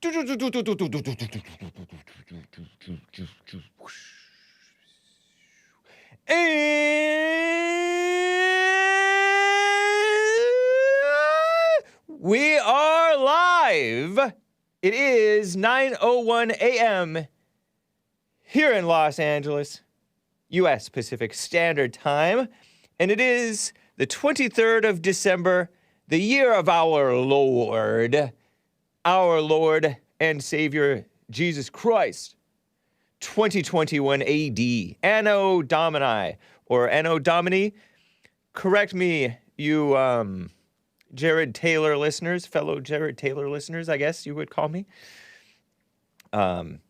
We are live. It is 9:01 a.m. here in Los Angeles, U.S. Pacific Standard Time, and it is the 23rd of December, the year of our Lord and Savior, Jesus Christ, 2021 AD, Anno Domini, or Anno Domini. Correct me, you, Jared Taylor listeners, fellow Jared Taylor listeners, I guess you would call me. And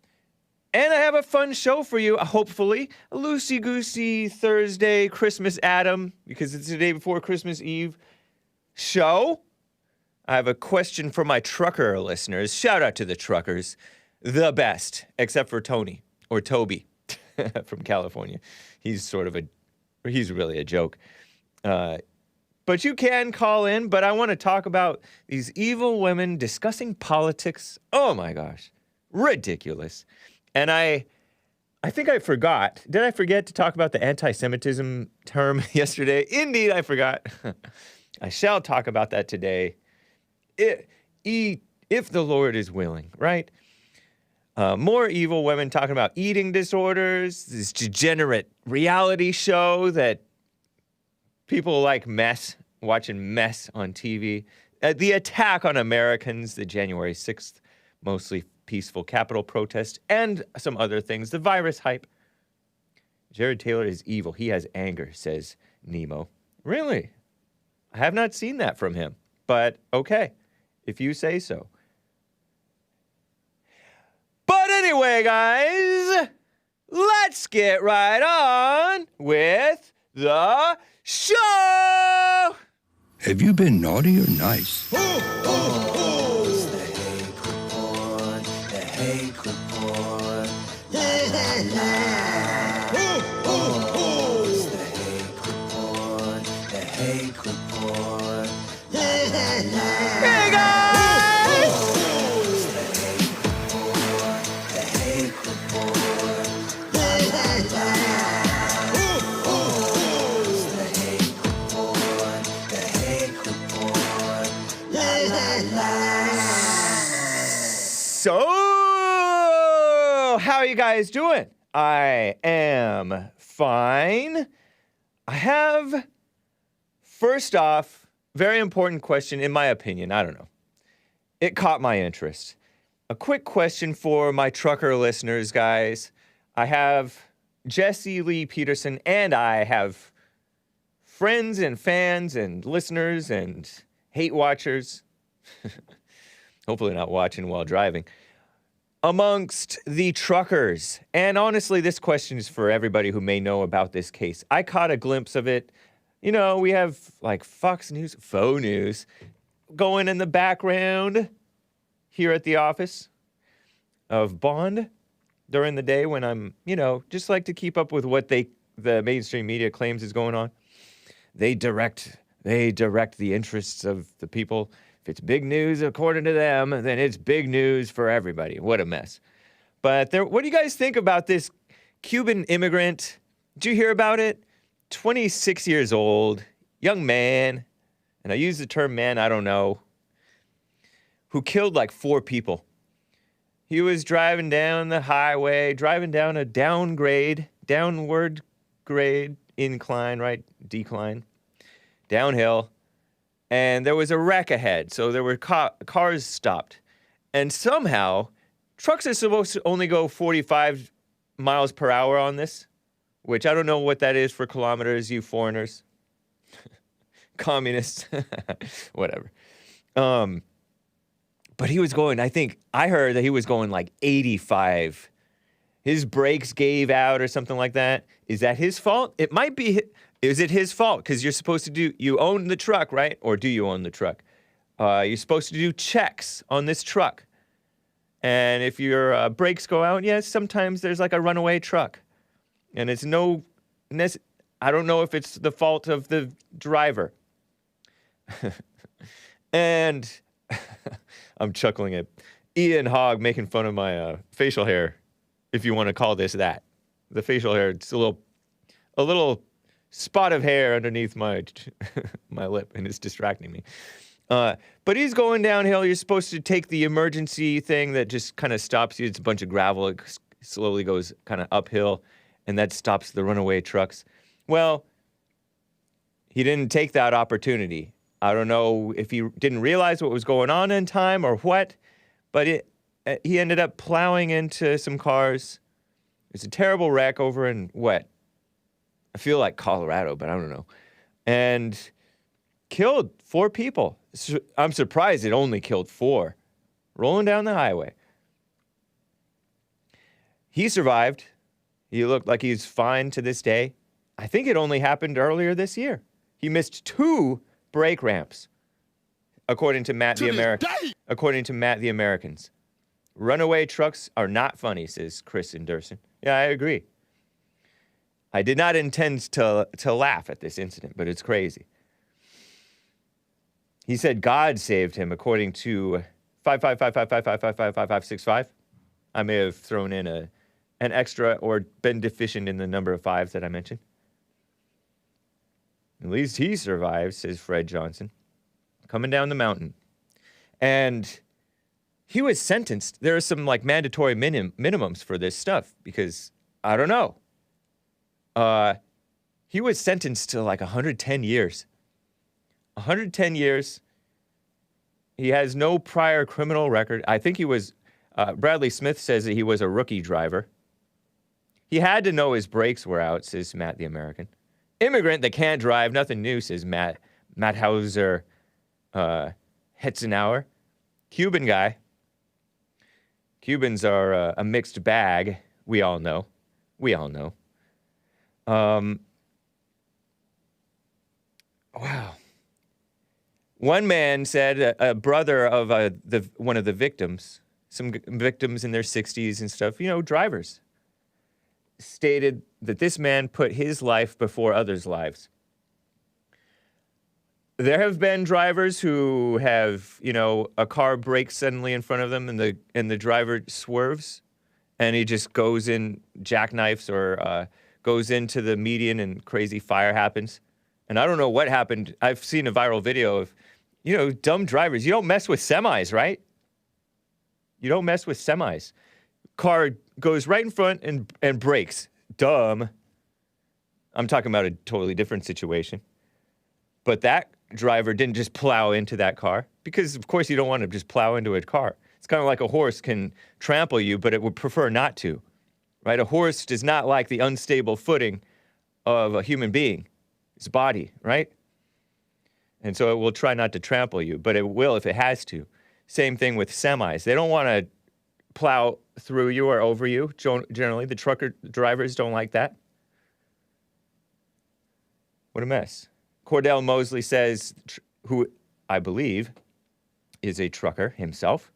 I have a fun show for you, hopefully. A loosey-goosey Thursday Christmas Adam, because it's the day before Christmas Eve show. I have a question for my trucker listeners. Shout out to the truckers. The best, except for Tony, or Toby, from California. He's really a joke. But you can call in, but I want to talk about these evil women discussing politics. Oh my gosh, ridiculous. And I think I forgot. Did I forget to talk about the anti-Semitism term yesterday? Indeed, I forgot. I shall talk about that today, if the Lord is willing, right? More evil women talking about eating disorders, this degenerate reality show that people like watching mess on TV. The attack on Americans, the January 6th, mostly peaceful Capitol protest, and some other things. The virus hype. Jared Taylor is evil. He has anger, says Nemo. Really? I have not seen that from him. But okay, if you say so. But anyway, guys, let's get right on with the show! Have you been naughty or nice? It's the Hake Report, the Hake Report. La la la. It's the Hake Report, the Hake Report. La la la. Hey guys! It's the Hake Report, the Hake Report. La la la. So, how are you guys doing? I am fine. I have, first off, very important question in my opinion. I don't know. It caught my interest. A quick question for my trucker listeners, guys. I have Jesse Lee Peterson, and I have friends and fans and listeners and hate watchers. Hopefully not watching while driving. Amongst the truckers. And honestly, this question is for everybody who may know about this case. I caught a glimpse of it. You know, we have like Fox News, faux news, going in the background here at the office of Bond during the day when I'm, just like to keep up with what the mainstream media claims is going on. They direct the interests of the people. If it's big news according to them, then it's big news for everybody. What a mess. But what do you guys think about this Cuban immigrant? Did you hear about it? 26 years old, young man, and I use the term man, I don't know, who killed like 4 people. He was driving down the highway, driving down a downward grade, incline, right? Decline, downhill. And there was a wreck ahead, so there were cars stopped. And somehow, trucks are supposed to only go 45 miles per hour on this, which I don't know what that is for kilometers, you foreigners. Communists. Whatever. But he was going, I heard that he was going like 85. His brakes gave out or something like that. Is that his fault? It might be. Is it his fault? Because you're supposed to you own the truck, right? Or do you own the truck? You're supposed to do checks on this truck. And if your brakes go out, yes, sometimes there's like a runaway truck. And it's I don't know if it's the fault of the driver. And I'm chuckling at Ian Hogg making fun of my facial hair, if you want to call this that. The facial hair, it's a little spot of hair underneath my my lip, and it's distracting me. But he's going downhill. You're supposed to take the emergency thing that just kind of stops you. It's a bunch of gravel. It slowly goes kind of uphill, and that stops the runaway trucks. Well, he didn't take that opportunity. I don't know if he didn't realize what was going on in time or what, but he ended up plowing into some cars. It's a terrible wreck over in what? I feel like Colorado, but I don't know. And killed 4 people. I'm surprised it only killed 4. Rolling down the highway. He survived. He looked like he's fine to this day. I think it only happened earlier this year. He missed 2 brake ramps, according to Matt the American. According to Matt the Americans. Runaway trucks are not funny, says Chris Anderson. Yeah, I agree. I did not intend to laugh at this incident, but it's crazy. He said God saved him, according to 55555555565. I may have thrown in an extra or been deficient in the number of 5s that I mentioned. At least he survives, says Fred Johnson, coming down the mountain. And he was sentenced. There are some like mandatory minimums for this stuff because, I don't know. He was sentenced to like 110 years. 110 years. He has no prior criminal record. I think he was, Bradley Smith says that he was a rookie driver. He had to know his brakes were out, says Matt the American. Immigrant that can't drive, nothing new, says Matt Hauser Hetzenauer. Cuban guy. Cubans are a mixed bag, we all know. Wow. One man said a brother of one of the victims, some victims in their 60s and stuff, drivers, stated that this man put his life before others' lives. There have been drivers who have, a car brakes suddenly in front of them and the driver swerves and he just goes in, jackknifes or goes into the median and crazy fire happens. And I don't know what happened. I've seen a viral video of, dumb drivers. You don't mess with semis, right? You don't mess with semis. Car goes right in front and brakes. Dumb. I'm talking about a totally different situation. But that driver didn't just plow into that car because, of course, you don't want to just plow into a car. It's kind of like a horse can trample you, but it would prefer not to, right? A horse does not like the unstable footing of a human being, its body, right? And so it will try not to trample you, but it will if it has to. Same thing with semis. They don't want to plow through you or over you. Generally, the trucker drivers don't like that. What a mess. Cordell Mosley says, who I believe is a trucker himself,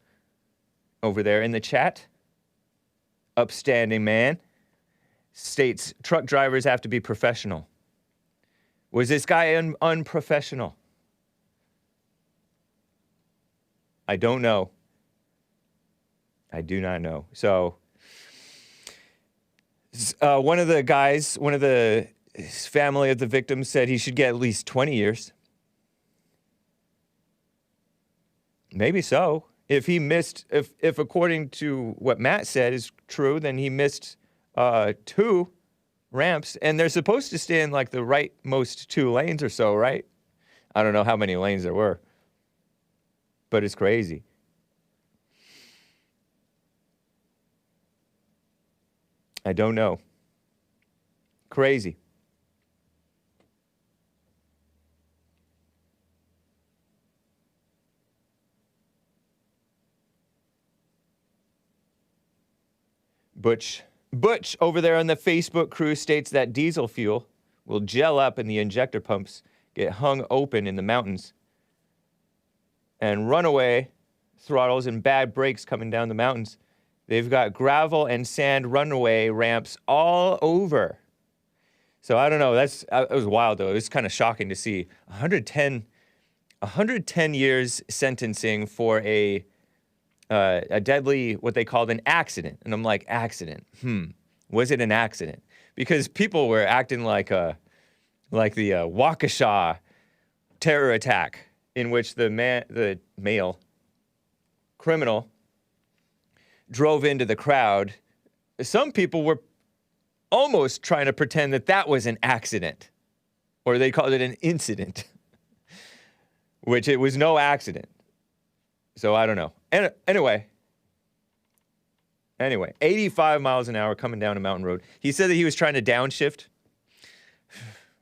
over there in the chat, upstanding man, states truck drivers have to be professional. Was this guy unprofessional? I don't know. I do not know. So, one of the family of the victims said he should get at least 20 years. Maybe so. If he missed, if according to what Matt said is true, then he missed 2 ramps, and they're supposed to stay in like the rightmost 2 lanes or so, right? I don't know how many lanes there were, but it's crazy. I don't know. Crazy. Butch over there on the Facebook crew states that diesel fuel will gel up and the injector pumps get hung open in the mountains. And runaway throttles and bad brakes coming down the mountains. They've got gravel and sand runaway ramps all over. So I don't know. It was wild, though. It was kind of shocking to see 110 years sentencing for a what they called an accident. And I'm like, accident? Was it an accident? Because people were acting like the Waukesha terror attack in which the male criminal drove into the crowd. Some people were almost trying to pretend that was an accident, or they called it an incident, which it was no accident. So I don't know. Anyway, 85 miles an hour coming down a mountain road. He said that he was trying to downshift.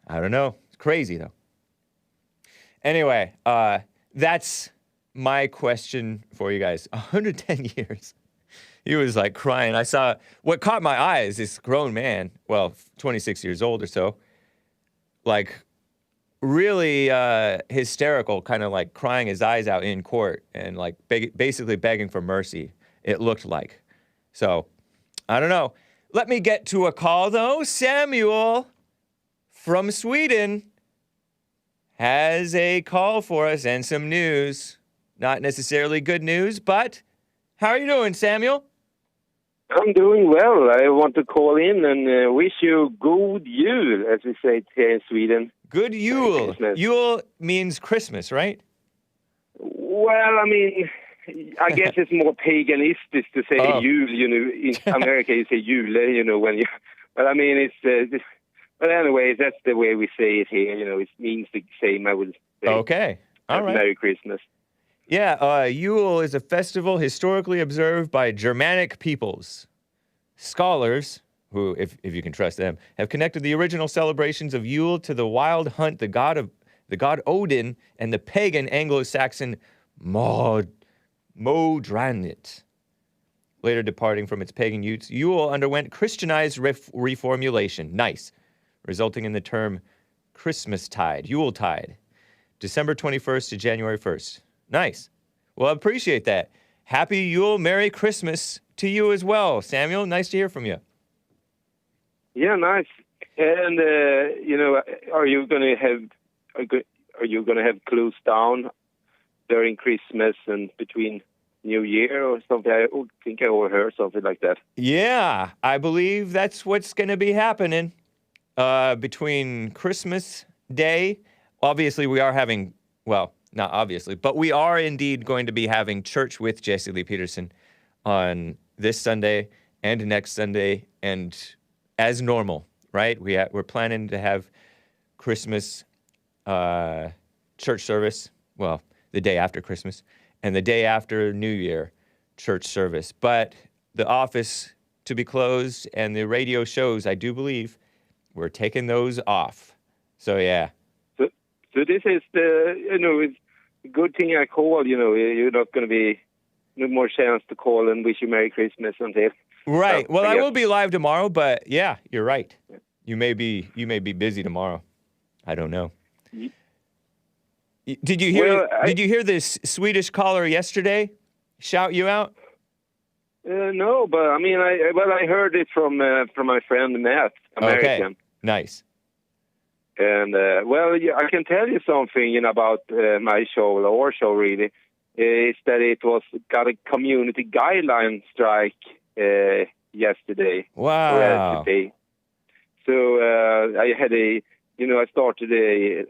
I don't know. It's crazy, though. Anyway, that's my question for you guys. 110 years. He was like crying. I saw what caught my eye is this grown man, 26 years old or so, like really hysterical, kind of like crying his eyes out in court and like basically begging for mercy, it looked like. So, I don't know. Let me get to a call, though. Samuel from Sweden has a call for us and some news. Not necessarily good news, but how are you doing, Samuel? I'm doing well. I want to call in and wish you good Yule, as we say here in Sweden. Good Yule. Yule means Christmas, right? Well, I mean, I guess it's more paganistic to say Yule. You know, in America you say Yule. You know, when you. But I mean, it's. But anyway, that's the way we say it here. You know, it means the same. I would say. Okay. All right. Merry Christmas. Yeah, Yule is a festival historically observed by Germanic peoples. Scholars, who, if you can trust them, have connected the original celebrations of Yule to the wild hunt, the god Odin, and the pagan Anglo-Saxon Modranit. Later departing from its pagan roots, Yule underwent Christianized reformulation. Nice. Resulting in the term Christmastide, Yuletide, December 21st to January 1st. Nice. Well, I appreciate that. Happy Yule, Merry Christmas to you as well, Samuel. Nice to hear from you. Yeah, nice. And you know, are you going to have closed down during Christmas and between New Year or something? I think I overheard something like that. Yeah, I believe that's what's going to be happening between Christmas Day. Obviously, we are having, well, not obviously, but we are indeed going to be having church with Jesse Lee Peterson on this Sunday and next Sunday, and as normal, right? We're planning to have Christmas church service, well, the day after Christmas, and the day after New Year church service. But the office to be closed and the radio shows, I do believe, we're taking those off. So, yeah. So this is it's a good thing I called, you know, you're not going to be no more chance to call and wish you Merry Christmas until. Right. Well, I will be live tomorrow, but yeah, you're right. You may be busy tomorrow. I don't know. Did you hear this Swedish caller yesterday shout you out? No, but I mean, I heard it from my friend Matt, American. Okay. Nice. And, I can tell you something about my show, or our show really, is that it got a community guideline strike yesterday. Wow. Or yesterday. So I started a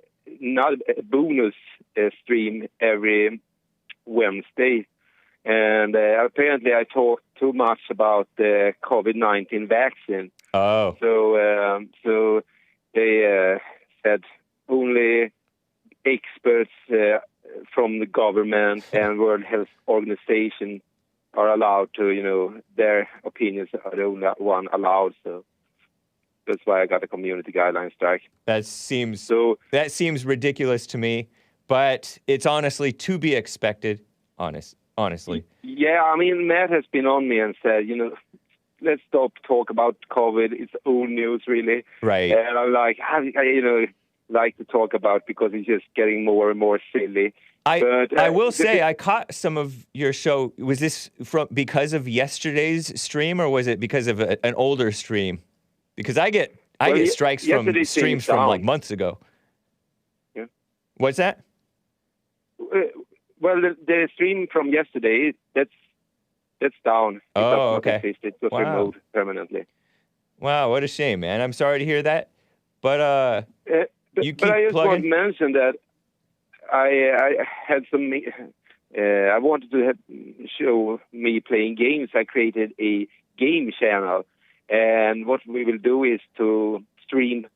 bonus stream every Wednesday. And apparently I talked too much about the COVID-19 vaccine. Oh. So they said only experts from the government and World Health Organization are allowed to, you know, their opinions are the only one allowed. So that's why I got a community guideline strike. That seems ridiculous to me, but it's honestly to be expected, honestly. Yeah, I mean, Matt has been on me and said, you know, let's stop talk about COVID. It's old news, really. Right. And I'm like, I like to talk about because it's just getting more and more silly. I will say I caught some of your show. Was this because of yesterday's stream, or was it because of an older stream? Because I get strikes from streams from like months ago. Yeah. What's that? Well, the stream from yesterday, that's That's down. It Oh, does not okay. exist. It was Wow. removed permanently. Wow, what a shame, man. I'm sorry to hear that. But you But I keep just want to plugging. mention that I had some. I wanted to show me playing games. I created a game channel, and what we will do is to stream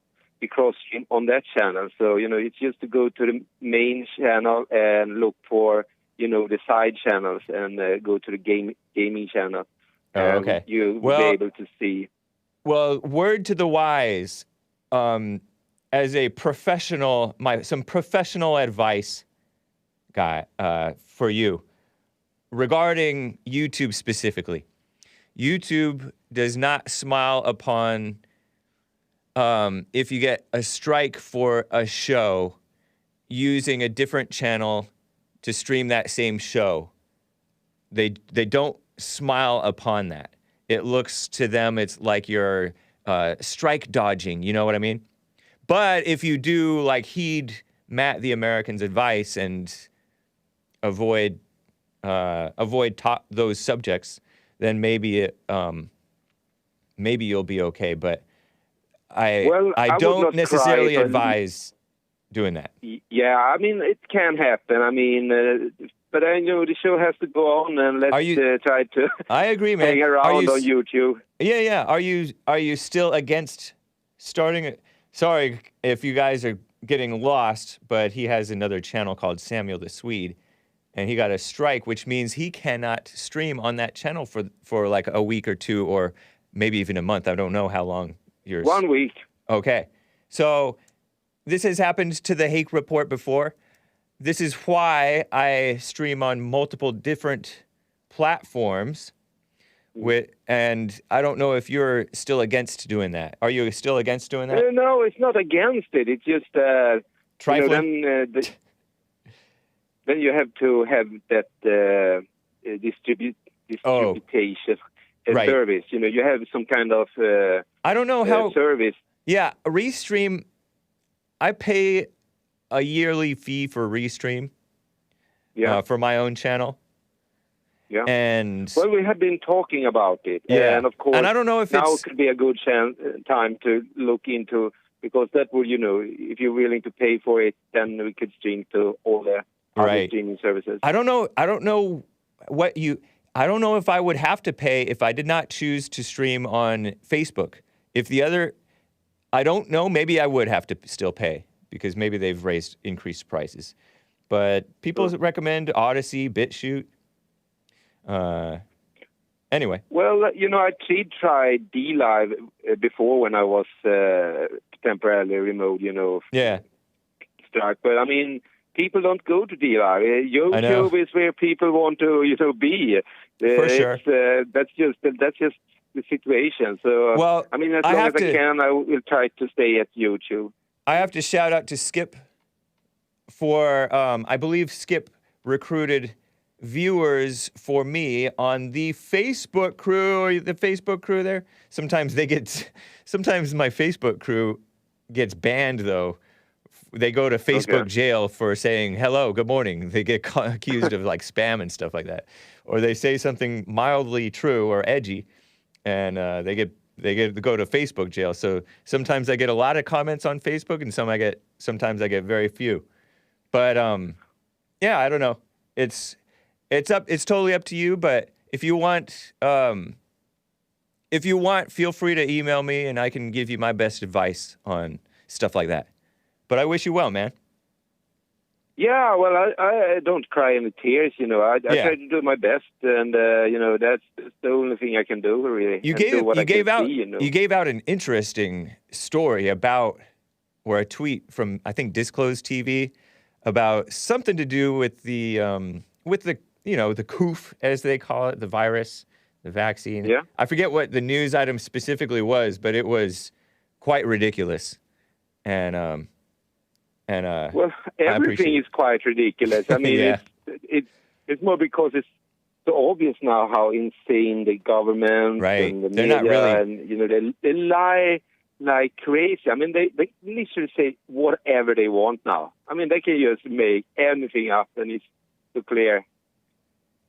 the cross stream on that channel. So it's just to go to the main channel and look for the side channels and go to the gaming channel. Oh, And okay. you will Well- be able to see. Well, word to the wise, as a professional, some professional advice, guy, for you regarding YouTube specifically. YouTube does not smile upon if you get a strike for a show using a different channel to stream that same show. They don't smile upon that. It looks to them, it's like you're strike dodging, you know what I mean? But if you do heed Matt the American's advice and avoid those subjects, then maybe you'll be okay. But I would don't not necessarily cry, but- advise doing that. Yeah, I mean, it can happen. I mean, but I know the show has to go on, and let's try to I agree, man. hang around on YouTube. Yeah. Are you still against starting? Sorry if you guys are getting lost, but he has another channel called Samuel the Swede, and he got a strike, which means he cannot stream on that channel for like a week or two, or maybe even a month. I don't know how long yours. 1 week. Okay, so this has happened to the Hake Report before. This is why I stream on multiple different platforms. And I don't know if you're still against doing that. Are you still against doing that? No, it's not against it. It's just Trifling? then you have to have that distribution Right. service. You have some kind of I don't know how. service. Yeah, Restream. I pay a yearly fee for Restream. Yeah. For my own channel. Yeah. And Well, we have been talking about it. Yeah. And of course, And I don't know if now it's- could be a good time to look into, because that would, if you're willing to pay for it, then we could stream to all the other Right. streaming services. I don't know if I would have to pay if I did not choose to stream on Facebook. I don't know, maybe I would have to still pay because maybe they've increased prices. But people recommend Odyssey, BitChute. Anyway. Well, I did try D-Live before when I was temporarily remote, Yeah. strike. But I mean, people don't go to D-Live. YouTube is where people want to, be. For sure. That's just the situation. So, Well, I mean, as I long have as I to- can, I will try to stay at YouTube. I have to shout out to Skip for, I believe Skip recruited viewers for me on the Facebook crew, there. Sometimes my Facebook crew gets banned though. They go to Facebook jail for saying hello, good morning. They get accused of spam and stuff like that. Or they say something mildly true or edgy and they go to Facebook jail. So sometimes I get a lot of comments on Facebook and sometimes I get very few. But yeah, I don't know. It's totally up to you, but if you want, feel free to email me and I can give you my best advice on stuff like that. But I wish you well, man. Yeah, well, I don't cry any tears, I try to do my best, and that's the only thing I can do, really. You gave out an interesting story about, or a tweet from I think Disclosed TV about something to do with the the coof, as they call it, the virus, the vaccine. Yeah. I forget what the news item specifically was, but it was quite ridiculous. And well, everything is quite ridiculous. I mean, Yeah. it's more because it's so obvious now how insane the government Right. and the They're media not really- and they lie like crazy. I mean, they literally say whatever they want now. I mean, they can just make anything up, and it's so clear.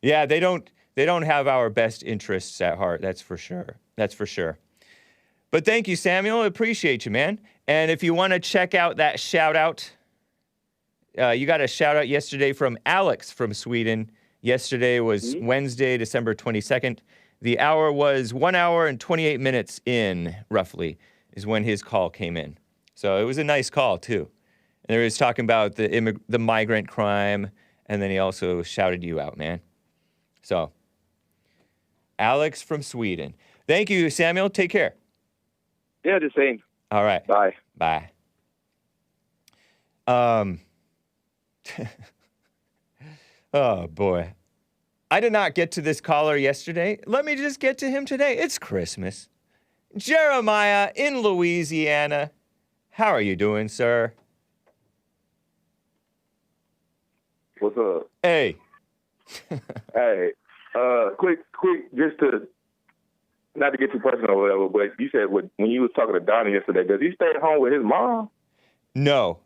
Yeah, they don't They don't have our best interests at heart. That's for sure. That's for sure. But thank you, Samuel. I appreciate you, man. And if you want to check out that shout out, you got a shout out yesterday from Alex from Sweden. Yesterday was Wednesday, December 22nd. The hour was 1 hour and 28 minutes in, roughly, is when his call came in. So it was a nice call, too. And he was talking about the migrant crime, and then he also shouted you out, man. So, Alex from Sweden. Thank you, Samuel. Take care. Yeah, the same. All right. Bye. Bye. Oh, boy. I did not get to this caller yesterday. Let me just get to him today. It's Christmas. Jeremiah in Louisiana. How are you doing, sir? What's up? Hey. Hey, quick, just to, not to get too personal or whatever, but you said when you was talking to Donnie yesterday, does he stay at home with his mom? No.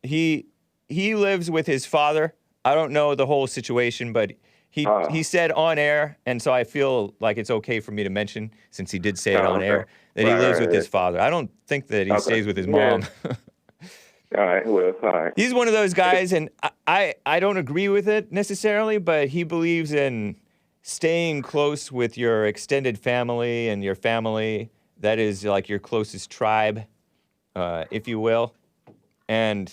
He lives with his father. I don't know the whole situation, but he said on air, and so I feel like it's okay for me to mention, since he did say it on air, that he lives with his father. I don't think that he stays with his mom. All right, well, all right. He's one of those guys, and I don't agree with it necessarily, but he believes in staying close with your extended family and your family. That is like your closest tribe, if you will. And,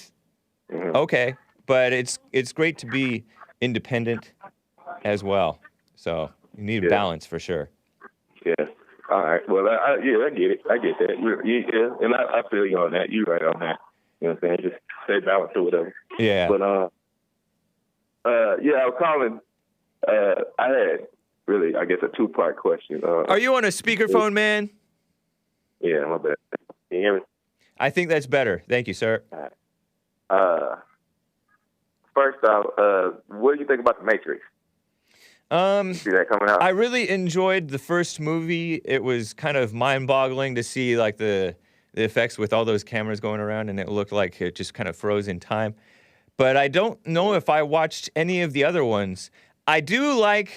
okay, but it's great to be independent as well. So you need a balance for sure. Yeah. All right. Well, I get it. I get that. Yeah, and I feel you on that. You're right on that. You know what I'm saying? Just stay balanced or whatever. Yeah. But, yeah, I was calling. I had really, I guess, a two-part question. Are you on a speakerphone, man? Yeah, my bad. Can you hear me? I think that's better. Thank you, sir. All right. First off, what do you think about The Matrix? See that coming out? I really enjoyed the first movie. It was kind of mind-boggling to see like the effects with all those cameras going around, and it looked like it just kind of froze in time. But I don't know if I watched any of the other ones. I do like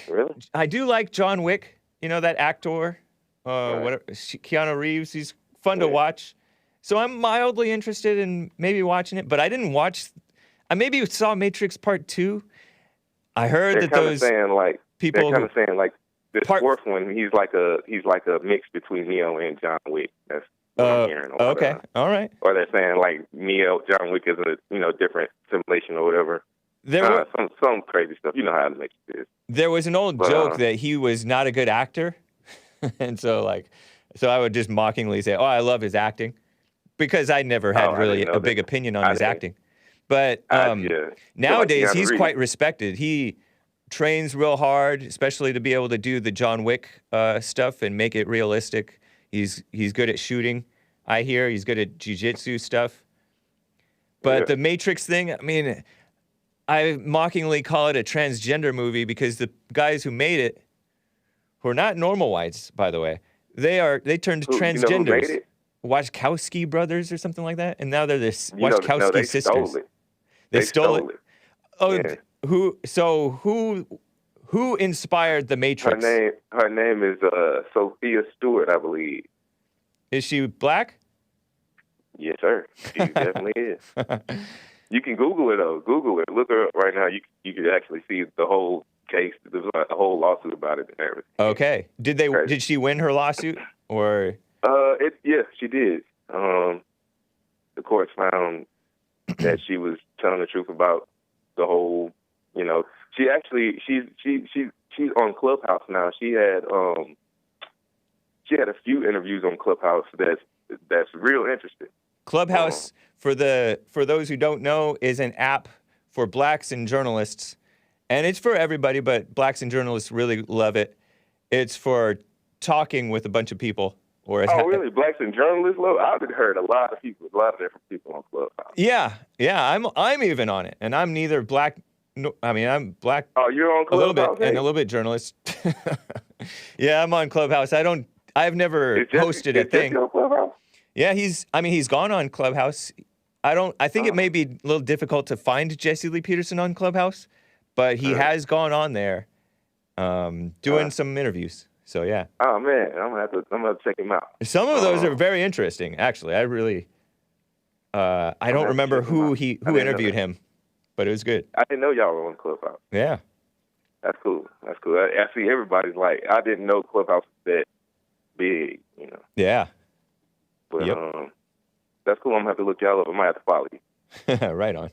John Wick. You know that actor, Keanu Reeves. He's fun to watch. So I'm mildly interested in maybe watching it. But I didn't watch. I maybe saw Matrix Part 2. I heard that those people. They're kind of saying like this fourth one. He's like a mix between Neo and John Wick. That's what I'm hearing. Okay, all right. Or they're saying like John Wick is a different simulation or whatever. Some crazy stuff. You know how to make it. There was an old joke that he was not a good actor, and so I would just mockingly say, "Oh, I love his acting," because I never had really a big opinion on his acting. But nowadays he's quite respected. He trains real hard, especially to be able to do the John Wick stuff and make it realistic. He's good at shooting. I hear he's good at jiu-jitsu stuff. But the Matrix thing, I mean, I mockingly call it a transgender movie because the guys who made it, who are not normal whites, by the way, they turned transgenders. You know who made it? Wachowski brothers or something like that, and now they're this Wachowski sisters. Stole it. They stole it. Oh, yeah. Who inspired the Matrix? Her name is Sophia Stewart, I believe. Is she black? Yes, sir. She definitely is. You can Google it, though. Google it. Look her up right now. You can actually see the whole case. There's a whole lawsuit about it and everything. Okay. Did she win her lawsuit or? Yes, she did. The courts found that she was telling the truth about the whole. She's on Clubhouse now. She had a few interviews on Clubhouse that's real interesting. Clubhouse, for those who don't know, is an app for blacks and journalists, and it's for everybody, but blacks and journalists really love it. It's for talking with a bunch of people. Really? Blacks and journalists love? I've heard a lot of different people on Clubhouse. Yeah, I'm even on it, and I'm neither black. No, I mean, I'm black. Oh, you're on Clubhouse? A little bit, and a little bit journalist. Yeah, I'm on Clubhouse. I've never posted a thing. On Clubhouse? Yeah, he's gone on Clubhouse. I think it may be a little difficult to find Jesse Lee Peterson on Clubhouse, but he has gone on there. doing some interviews. So yeah. Oh man, I'm gonna check him out. Some of those are very interesting, actually. I really, I don't remember who interviewed him, but it was good. I didn't know y'all were on Clubhouse. Yeah. That's cool. That's cool. I see everybody's like, I didn't know Clubhouse was that big, you know. Yeah. But Yep. that's cool. I'm gonna have to look y'all up. I might have to follow you. Right on.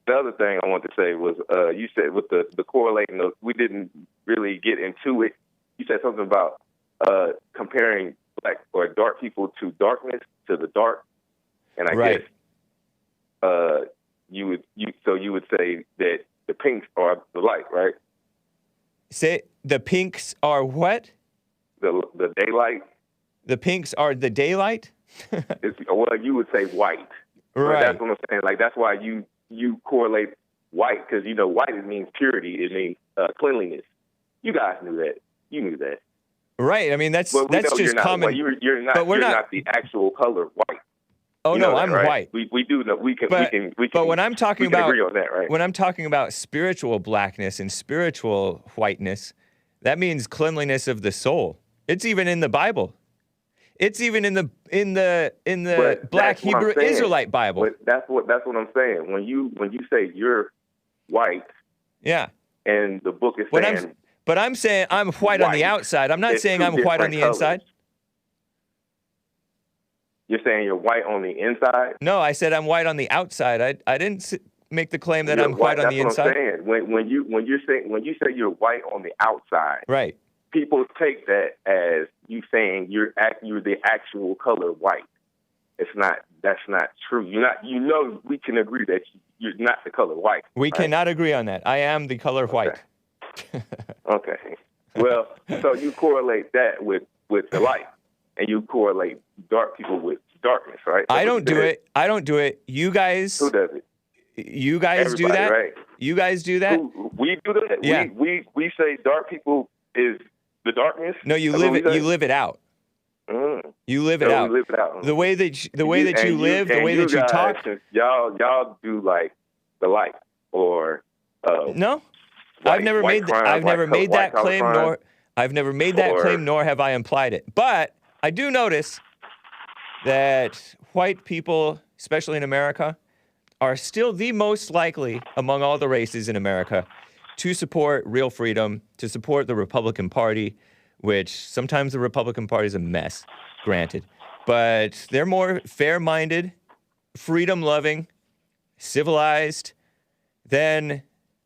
The other thing I wanted to say was, you said with the correlating, we didn't really get into it. You said something about comparing black or dark people to darkness, to the dark, and I Right. guess you would say that the pinks are the light, right? Say the pinks are what? The daylight. The pinks are the daylight? Well, you would say white. Right. That's what I'm saying. Like that's why you correlate white, because you know white means purity. It means cleanliness. You guys knew that. You knew that. Right. I mean, that's just you're not, common. Well, you're not. But we're you're not- not the actual color white. Oh You no, know that, I'm right? white. We do know. We can. But when I'm talking we can about agree on that, right? when I'm talking about spiritual blackness and spiritual whiteness, that means cleanliness of the soul. It's even in the Bible. It's even in the But Black that's what I'm Hebrew saying. Israelite Bible. But that's what I'm saying. When you say you're white Yeah. and the book is When saying I'm saying I'm white on the white, outside. I'm not it's saying two I'm white on different the colors. inside. You're saying you're white on the inside. No, I said I'm white on the outside. I didn't make the claim that You're I'm white on the That's inside. what I'm saying. When you say you're white on the outside, Right. people take that as you saying you're the actual color white. It's not. That's not true. You're not. You know, we can agree that you're not the color white. We right? cannot agree on that. I am the color white. Okay. Well, so you correlate that with the light, and you correlate dark people with darkness, right? I don't do it. I don't do it. You guys. Who does it? You guys do Everybody, that. right? You guys do that. We do that. Yeah. We say dark people is the darkness. No, you That's live what it. we say? You live it out. You live it So out. we live it out. The way that you live, the way that you guys, talk. Y'all do like the light or No, white- I've never white made crime, I've never white made that collar claim, crime, nor I've never made that or- claim, nor have I implied it. But I do notice that white people, especially in America, are still the most likely among all the races in America to support real freedom, to support the Republican Party, which sometimes the Republican Party is a mess, granted. But they're more fair-minded, freedom-loving, civilized than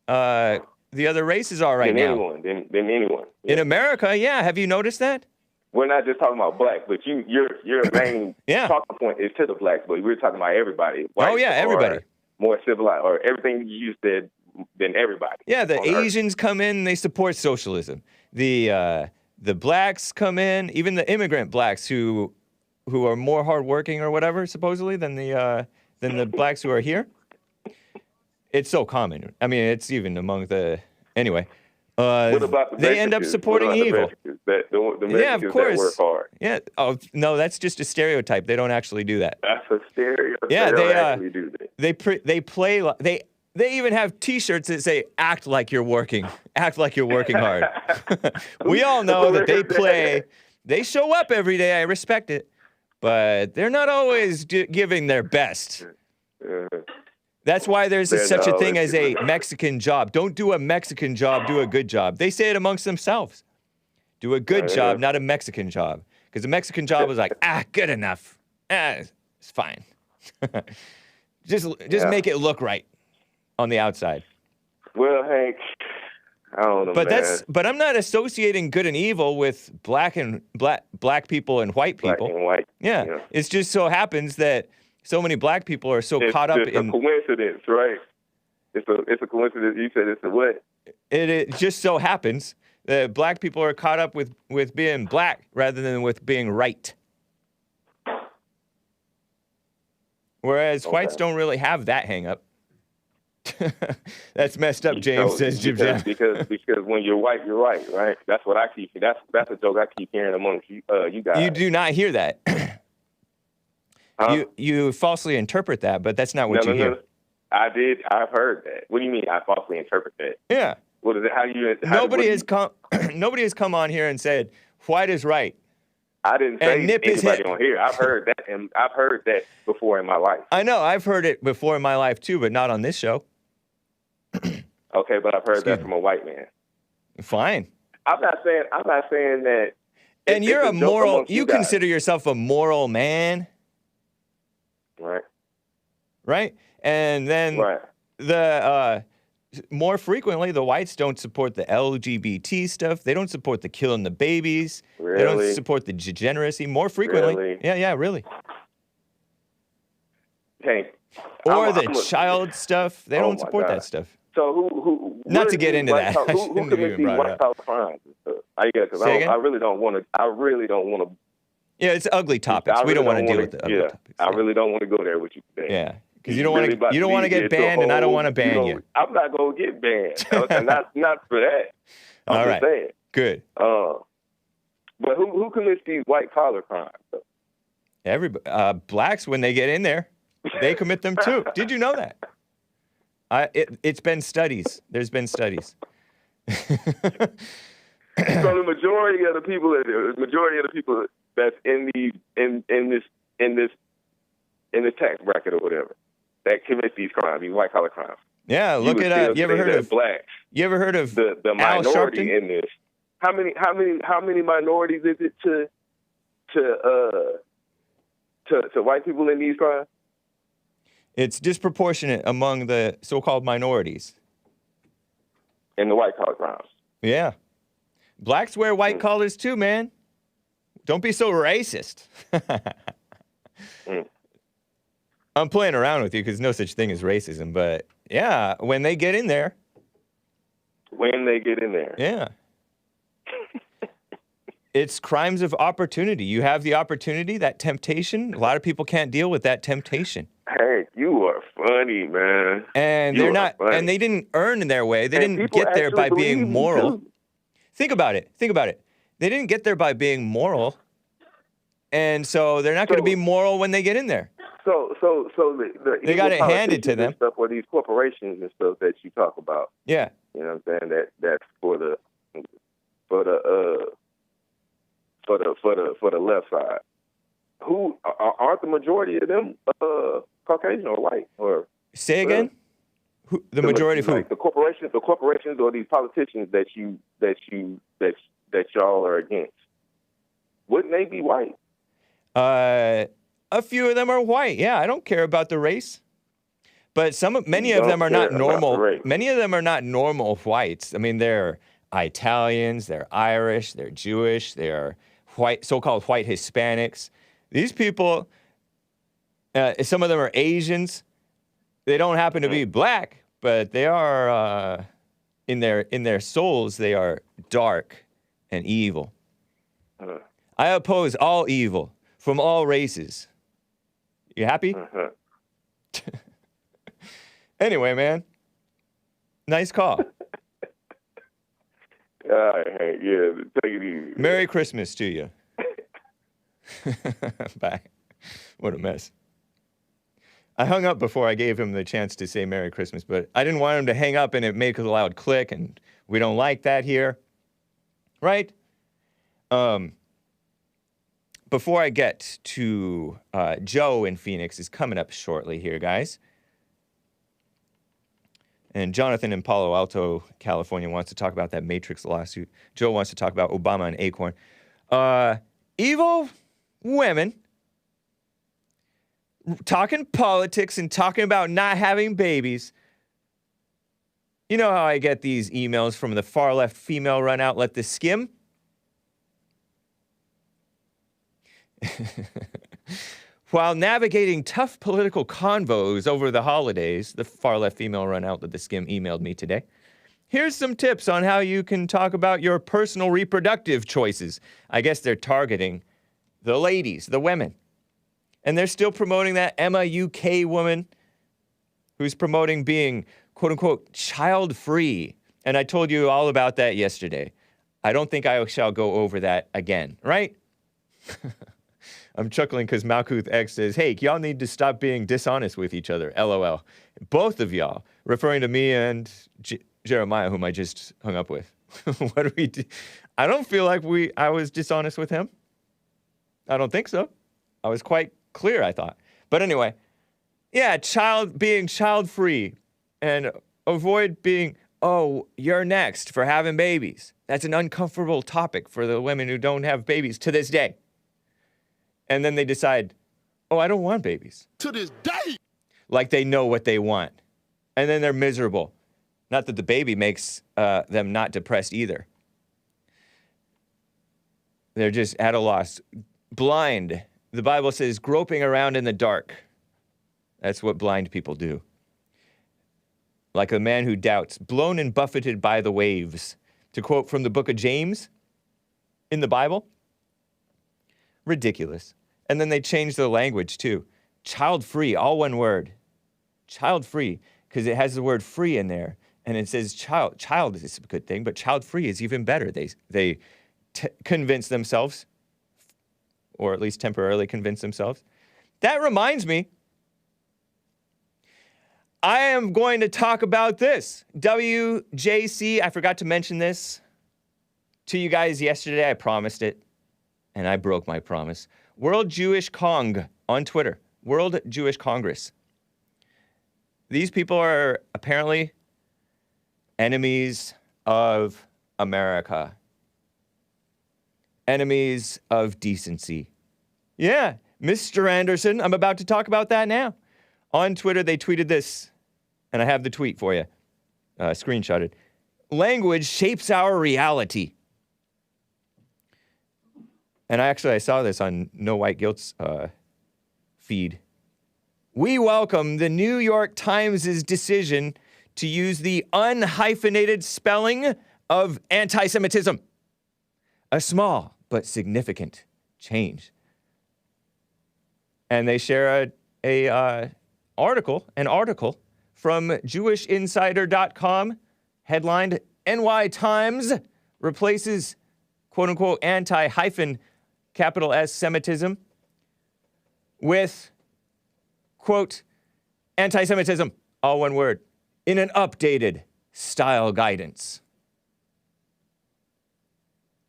the other races are right now. Than anyone. In America, yeah. Have you noticed that? We're not just talking about black, but your main Yeah. talking point is to the blacks, but we're talking about everybody. Oh, yeah, everybody. Or more civilized, or everything you said than everybody. Yeah, the on Earth. Asians come in and they support socialism. The blacks come in, even the immigrant blacks who are more hardworking or whatever, supposedly, than the blacks who are here. It's so common. I mean, it's even among the anyway. What about the they end up Mexicans? supporting What about evil. The Mexicans Yeah, of course. that work hard. Yeah. Oh no, that's just a stereotype. They don't actually do that. That's a stereotype. Yeah, they they don't actually do that. they play they even have T-shirts that say "Act like you're working, act like you're working hard." We all know that they play. They show up every day. I respect it, but they're not always giving their best. That's why there's such a thing as a Mexican job. Don't do a Mexican job. Do a good job. They say it amongst themselves. Do a good job, not a Mexican job, because a Mexican job is like good enough. It's fine. just make it look right on the outside. Well, Hank, I don't know, But man. but I'm not associating good and evil with black people and white people. Black and white. Yeah. you know. It just so happens that so many black people are so caught up It's in a coincidence, right? It's a coincidence. You said it's a what? it just so happens that black people are caught up with being black rather than with being right. Whereas whites don't really have that hang up. That's messed up, James, says Jim Jam. Because when you're white, you're right? That's what I keep. That's a joke I keep hearing amongst you guys. You do not hear that. Huh? You falsely interpret that, but that's not what you hear. I did. I've heard that. What do you mean I falsely interpret that? Yeah. What is it? Nobody has come on here and said white is right. I didn't say nip his anybody head. on here. I've heard that, and I've heard that before in my life. I know, I've heard it before in my life too, but not on this show. Okay, but I've heard that from a white man. Fine. I'm not saying that. And you're a moral. You guys. consider yourself a moral man, Right. right? And then Right. the more frequently, the whites don't support the LGBT stuff. They don't support the killing the babies. They don't Really? support the degeneracy. More frequently, Really? yeah, really. Hank. Or the child stuff. They Oh don't my support God. that stuff. So who? Not what to are get these into white that. collar- I Who shouldn't have commits even these brought it white up. collar crimes and stuff? Because Say again? I really don't want to. Yeah, it's ugly topics. We don't want to deal with the ugly topics. I really don't want to go there with you today. Yeah, because you don't want to get banned, and I don't want to ban you. I'm not going to get banned. Okay, not for that. I'm All just right. saying. Good. But who commits these white collar crimes? Everybody, blacks, when they get in there, they commit them too. Did you know that? It's been studies. There's been studies. So the majority of the people that's in this tax bracket or whatever that commit these crimes, these white collar crimes. Yeah, look it up. You ever heard of blacks? You ever heard of the Al minority Sharpton? in this? How many minorities is it to white people in these crimes? It's disproportionate among the so-called minorities. In the white collar crimes. Yeah. Blacks wear white collars too, man. Don't be so racist. I'm playing around with you because no such thing as racism, but yeah, when they get in there. Yeah. It's crimes of opportunity. You have the opportunity, that temptation. A lot of people can't deal with that temptation. Hey, you are funny, man. And they're not, and they didn't earn their way. They didn't get there by being moral. Think about it. They didn't get there by being moral. And so they're not going to be moral when they get in there. So they got it handed to them. Stuff or these corporations and stuff that you talk about. Yeah. You know what I'm saying? That's for the left side. Who aren't the majority of them Caucasian or white or? Say again. Who, the majority of who? Like the corporations or these politicians that y'all are against. Wouldn't they be white? A few of them are white. Yeah, I don't care about the race. But many of them are not normal. Many of them are not normal whites. I mean, they're Italians, they're Irish, they're Jewish, they're white, so-called white Hispanics. These people, some of them are Asians. They don't happen to be black, but they are in their souls. They are dark and evil. I oppose all evil from all races. You happy? Anyway, man. Nice call. Yeah, take it easy. Merry Christmas to you. Bye. What a mess. I hung up before I gave him the chance to say Merry Christmas, but I didn't want him to hang up and it make a loud click, and we don't like that here. Right? Before I get to Joe in Phoenix is coming up shortly here, guys. And Jonathan in Palo Alto, California, wants to talk about that Matrix lawsuit. Joe wants to talk about Obama and Acorn. Evil women talking politics and talking about not having babies. You know how I get these emails from the far left female run outlet, The Skim? While navigating tough political convos over the holidays, the far-left female run outlet The Skim emailed me today. Here's some tips on how you can talk about your personal reproductive choices. I guess they're targeting the ladies, the women. And they're still promoting that Emma UK woman who's promoting being, quote-unquote, child-free. And I told you all about that yesterday. I don't think I shall go over that again, right? I'm chuckling because Malkuth X says, hey, y'all need to stop being dishonest with each other, LOL. Both of y'all, referring to me and Jeremiah, whom I just hung up with. What do we do? I don't feel like I was dishonest with him. I don't think so. I was quite clear, I thought. But anyway, yeah, being child-free and avoid being, oh, you're next for having babies. That's an uncomfortable topic for the women who don't have babies to this day. And then they decide, oh, I don't want babies. To this day. Like they know what they want. And then they're miserable. Not that the baby makes them not depressed either. They're just at a loss. Blind. The Bible says groping around in the dark. That's what blind people do. Like a man who doubts, blown and buffeted by the waves. To quote from the book of James in the Bible. Ridiculous. And then they change the language too. Child-free, all one word. Child-free, because it has the word free in there. And it says child. Child is a good thing, but child-free is even better. They convince themselves, or at least temporarily convince themselves. That reminds me, I am going to talk about this. WJC, I forgot to mention this to you guys yesterday. I promised it, and I broke my promise. World Jewish Cong on Twitter. World Jewish Congress. These people are apparently enemies of America. Enemies of decency. Yeah, Mr. Anderson, I'm about to talk about that now. On Twitter, they tweeted this, and I have the tweet for you, screenshotted. Language shapes our reality. And I saw this on No White Guilt's feed. We welcome the New York Times' decision to use the unhyphenated spelling of anti-Semitism. A small but significant change. And they share an article from JewishInsider.com, headlined, NY Times replaces quote-unquote anti-hyphen capital S Semitism with, quote, anti-Semitism, all one word, in an updated style guidance.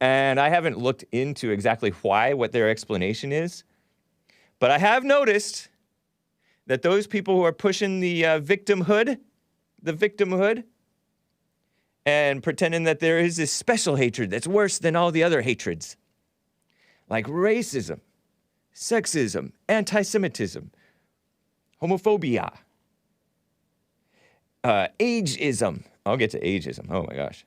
And I haven't looked into exactly what their explanation is, but I have noticed that those people who are pushing the victimhood, and pretending that there is this special hatred that's worse than all the other hatreds, like racism, sexism, anti-Semitism, homophobia, ageism. I'll get to ageism. Oh my gosh.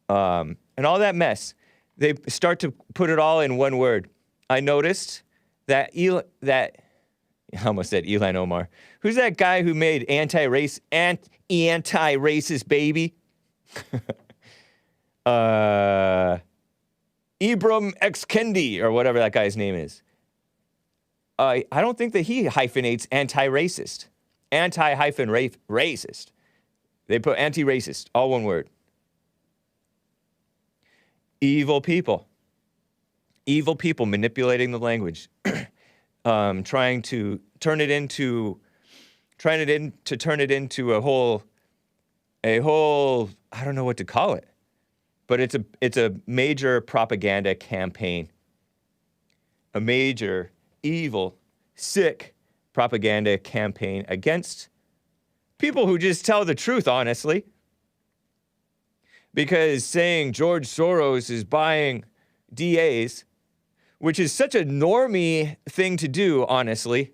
And all that mess. They start to put it all in one word. I noticed that I almost said Elon Omar. Who's that guy who made anti-racist baby? Ibram X. Kendi, or whatever that guy's name is. I don't think that he hyphenates anti-racist. Anti-racist. They put anti-racist, all one word. Evil people manipulating the language, trying to turn it into a whole, I don't know what to call it, but it's a major propaganda campaign, a major evil, sick propaganda campaign against people who just tell the truth, honestly. Because saying George Soros is buying DAs, which is such a normie thing to do, honestly.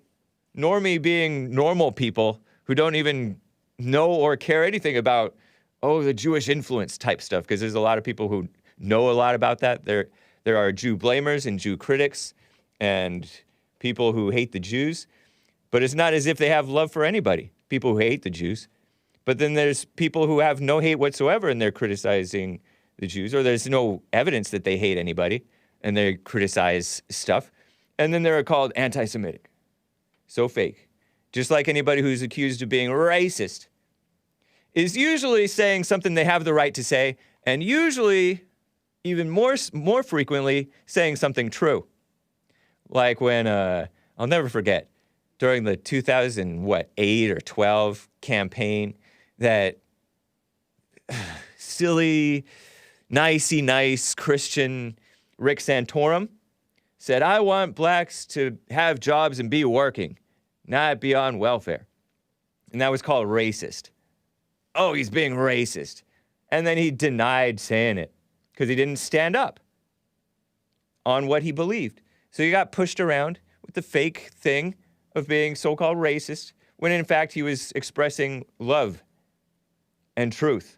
Normie being normal people who don't even know or care anything about, the Jewish influence type stuff, because there's a lot of people who know a lot about that. There are Jew blamers and Jew critics and people who hate the Jews, but it's not as if they have love for anybody, people who hate the Jews. But then there's people who have no hate whatsoever and they're criticizing the Jews, or there's no evidence that they hate anybody and they criticize stuff. And then they're called anti-Semitic. So fake. Just like anybody who's accused of being racist is usually saying something they have the right to say, and usually, even more frequently, saying something true. Like when, I'll never forget, during the 2008 or 12 campaign, that silly, nice Christian Rick Santorum said, I want blacks to have jobs and be working, not be on welfare. And that was called racist. Oh, he's being racist. And then he denied saying it because he didn't stand up on what he believed. So he got pushed around with the fake thing of being so-called racist, when in fact he was expressing love and truth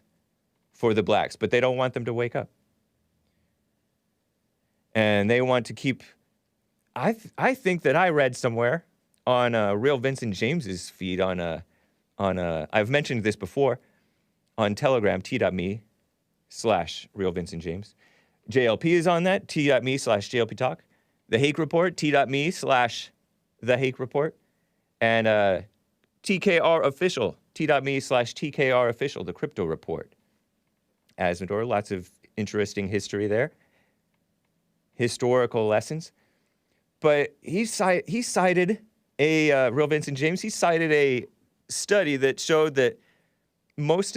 for the blacks. But they don't want them to wake up. And they want to keep... I think that I read somewhere on Real Vincent James's feed I've mentioned this before, on Telegram, t.me/Real Vincent James. JLP is on that, t.me/JLP Talk. The Hake Report, t.me/The Hake Report. And TKR Official, t.me/TKR Official, the Crypto Report. Asmodor, lots of interesting history there. Historical lessons. But he cited Real Vincent James, he cited a study that showed that most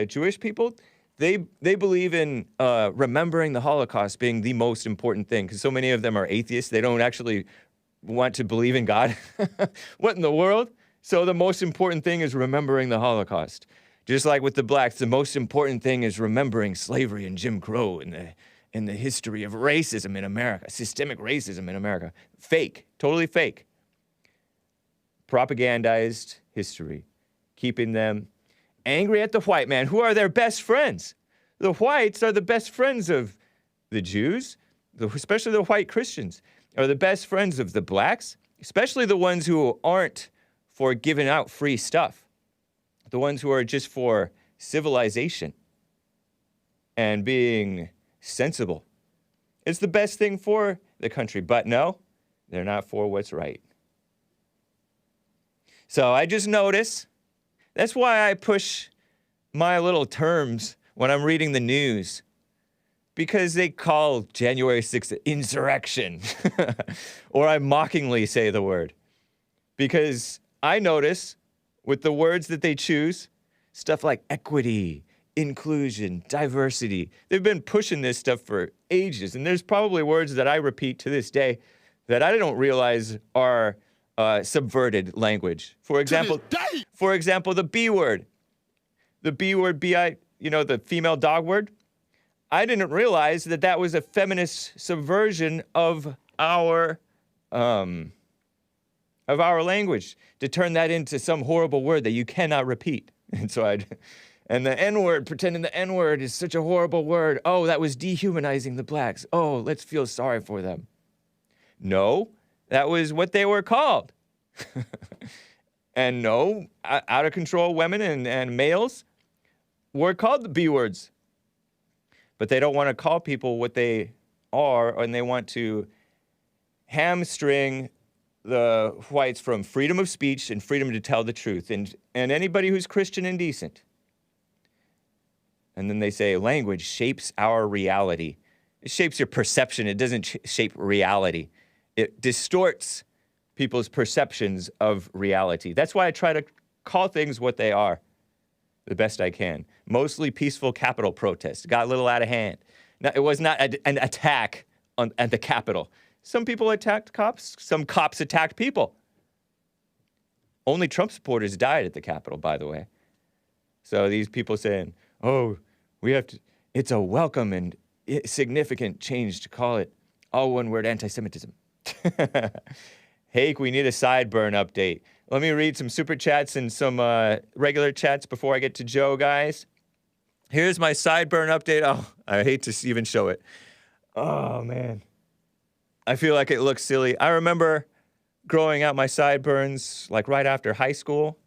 Jewish people, they believe in remembering the Holocaust being the most important thing, because so many of them are atheists. They don't actually want to believe in God. What in the world? So the most important thing is remembering the Holocaust. Just like with the blacks, the most important thing is remembering slavery and Jim Crow and the history of racism in America, systemic racism in America. Fake, totally fake. Propagandized history, keeping them angry at the white man, who are their best friends. The whites are the best friends of the Jews, especially the white Christians, are the best friends of the blacks, especially the ones who aren't for giving out free stuff, the ones who are just for civilization and being sensible. It's the best thing for the country, but no, they're not for what's right. So I just notice, that's why I push my little terms when I'm reading the news, because they call January 6th insurrection, or I mockingly say the word, because I notice with the words that they choose, stuff like equity, inclusion, diversity, they've been pushing this stuff for ages, and there's probably words that I repeat to this day that I don't realize are subverted language. For example, the B word. The B word, the female dog word. I didn't realize that that was a feminist subversion of our language, to turn that into some horrible word that you cannot repeat. And the N-word, pretending the N-word is such a horrible word. Oh, that was dehumanizing the blacks. Oh, let's feel sorry for them. No, that was what they were called. And no, out of control women and males were called the B words. But they don't want to call people what they are, and they want to hamstring the whites from freedom of speech and freedom to tell the truth, and anybody who's Christian and decent. And then they say language shapes our reality. It shapes your perception. It doesn't shape reality. It distorts people's perceptions of reality. That's why I try to call things what they are the best I can. Mostly peaceful Capitol protests. Got a little out of hand. Now, it was not an attack at the Capitol. Some people attacked cops. Some cops attacked people. Only Trump supporters died at the Capitol, by the way. So these people saying, oh, it's a welcome and significant change to call it all one word anti-Semitism. Hake, we need a Sideburn update. Let me read some super chats and some regular chats before I get to Joe, guys. Here's my Sideburn update. Oh, I hate to even show it. Oh, man. I feel like it looks silly. I remember growing out my sideburns like right after high school.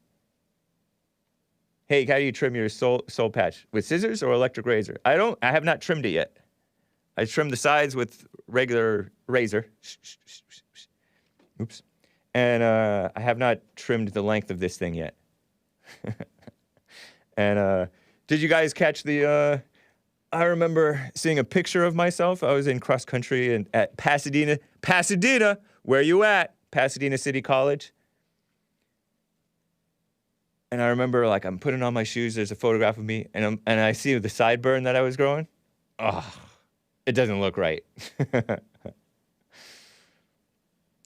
Hey, how do you trim your soul patch? With scissors or electric razor? I have not trimmed it yet. I trimmed the sides with regular razor. Oops. And I have not trimmed the length of this thing yet. And did you guys catch the... I remember seeing a picture of myself. I was in cross country and at Pasadena. Pasadena, where you at? Pasadena City College. And I remember, like, I'm putting on my shoes. There's a photograph of me, and I see the sideburn that I was growing. Oh, it doesn't look right.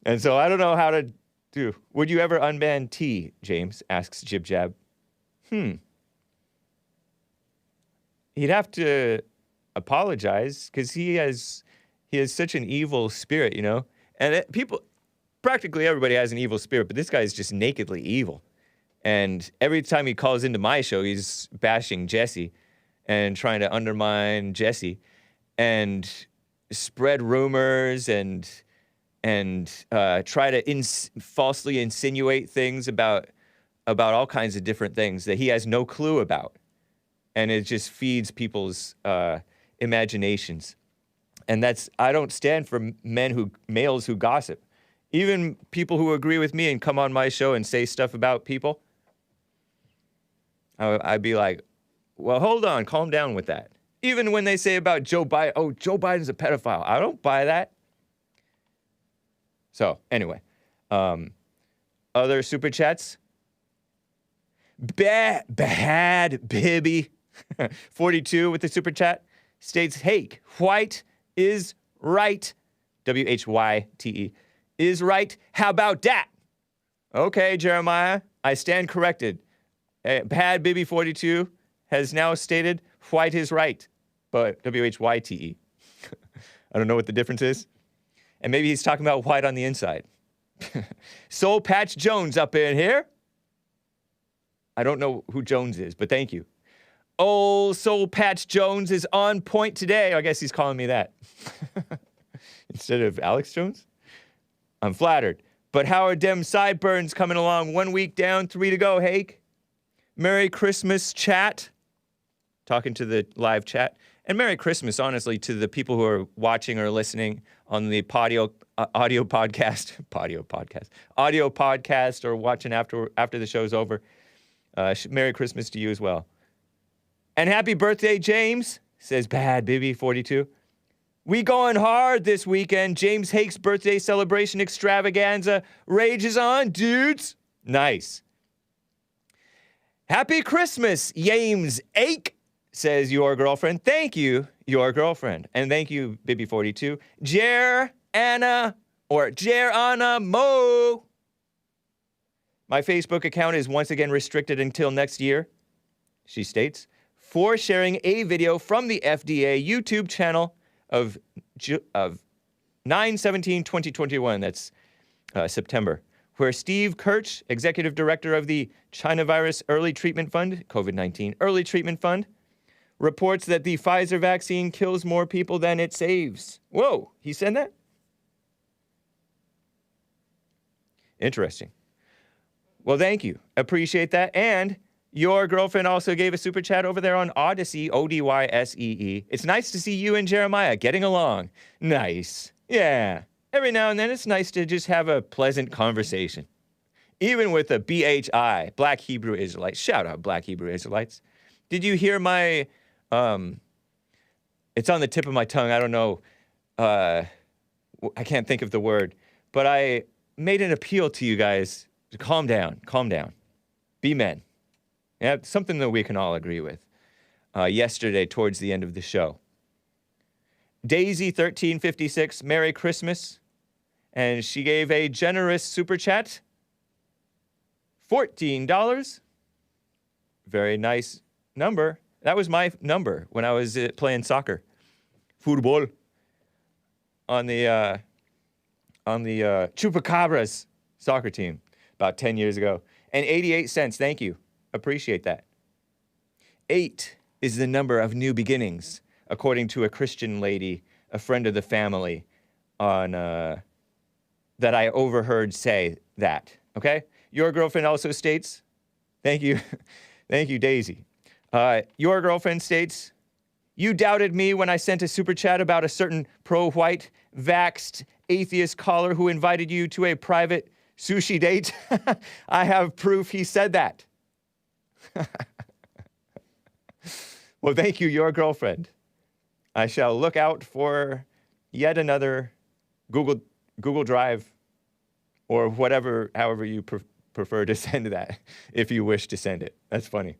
And so I don't know how to do. Would you ever unban T, James? Asks Jib Jab. He'd have to apologize because he has such an evil spirit, you know? And practically everybody has an evil spirit, but this guy is just nakedly evil. And every time he calls into my show, he's bashing Jesse and trying to undermine Jesse and spread rumors and try to falsely insinuate things about all kinds of different things that he has no clue about. And it just feeds people's imaginations. And I don't stand for males who gossip. Even people who agree with me and come on my show and say stuff about people, I'd be like, well, hold on, calm down with that. Even when they say about Joe Biden, oh, Joe Biden's a pedophile. I don't buy that. So, anyway, other super chats. Bad Bibby 42 with the super chat states, Hake, white is right. WHYTE is right. How about that? Okay, Jeremiah, I stand corrected. Bad Bibby 42 has now stated white is right, but WHYTE. I don't know what the difference is. And maybe he's talking about white on the inside. Soul Patch Jones up in here. I don't know who Jones is, but thank you. Old Soul Patch Jones is on point today. I guess he's calling me that. Instead of Alex Jones? I'm flattered. But how are dem Sideburns coming along? 1 week down, 3 to go, Hake. Merry Christmas, chat. Talking to the live chat. And Merry Christmas, honestly, to the people who are watching or listening on the audio podcast, or watching after the show's over. Merry Christmas to you as well. And happy birthday, James, says Bad Bibby 42. We going hard this weekend. James Hake's birthday celebration extravaganza rages on, dudes. Nice. Happy Christmas, James Hake, says your girlfriend. Thank you, your girlfriend. And thank you, Bibby 42. Jer Anna Mo. My Facebook account is once again restricted until next year, she states, for sharing a video from the FDA YouTube channel of 9/17/2021, that's September, where Steve Kirch, executive director of the China Virus Early Treatment Fund, COVID-19 Early Treatment Fund, reports that the Pfizer vaccine kills more people than it saves. Whoa, he said that? Interesting. Well, thank you. Appreciate that. And your girlfriend also gave a super chat over there on Odyssey, Odyssee. It's nice to see you and Jeremiah getting along. Nice. Yeah. Every now and then it's nice to just have a pleasant conversation. Even with a BHI, Black Hebrew Israelites. Shout out, Black Hebrew Israelites. Did you hear my, it's on the tip of my tongue. I don't know. I can't think of the word. But I made an appeal to you guys to calm down. Be men. Yeah, something that we can all agree with. Yesterday, towards the end of the show. Daisy1356, Merry Christmas. And she gave a generous super chat. $14. Very nice number. That was my number when I was playing soccer. Football. On the Chupacabras soccer team about 10 years ago. And 88 cents, thank you. Appreciate that. 8 is the number of new beginnings, according to a Christian lady, a friend of the family, on that I overheard say that. Okay? Your girlfriend also states, thank you, thank you, Daisy. Your girlfriend states, you doubted me when I sent a super chat about a certain pro-white, vaxxed, atheist caller who invited you to a private sushi date. I have proof he said that. Well, thank you, your girlfriend. I shall look out for yet another Google Drive or whatever, however you prefer to send that if you wish to send it. That's funny.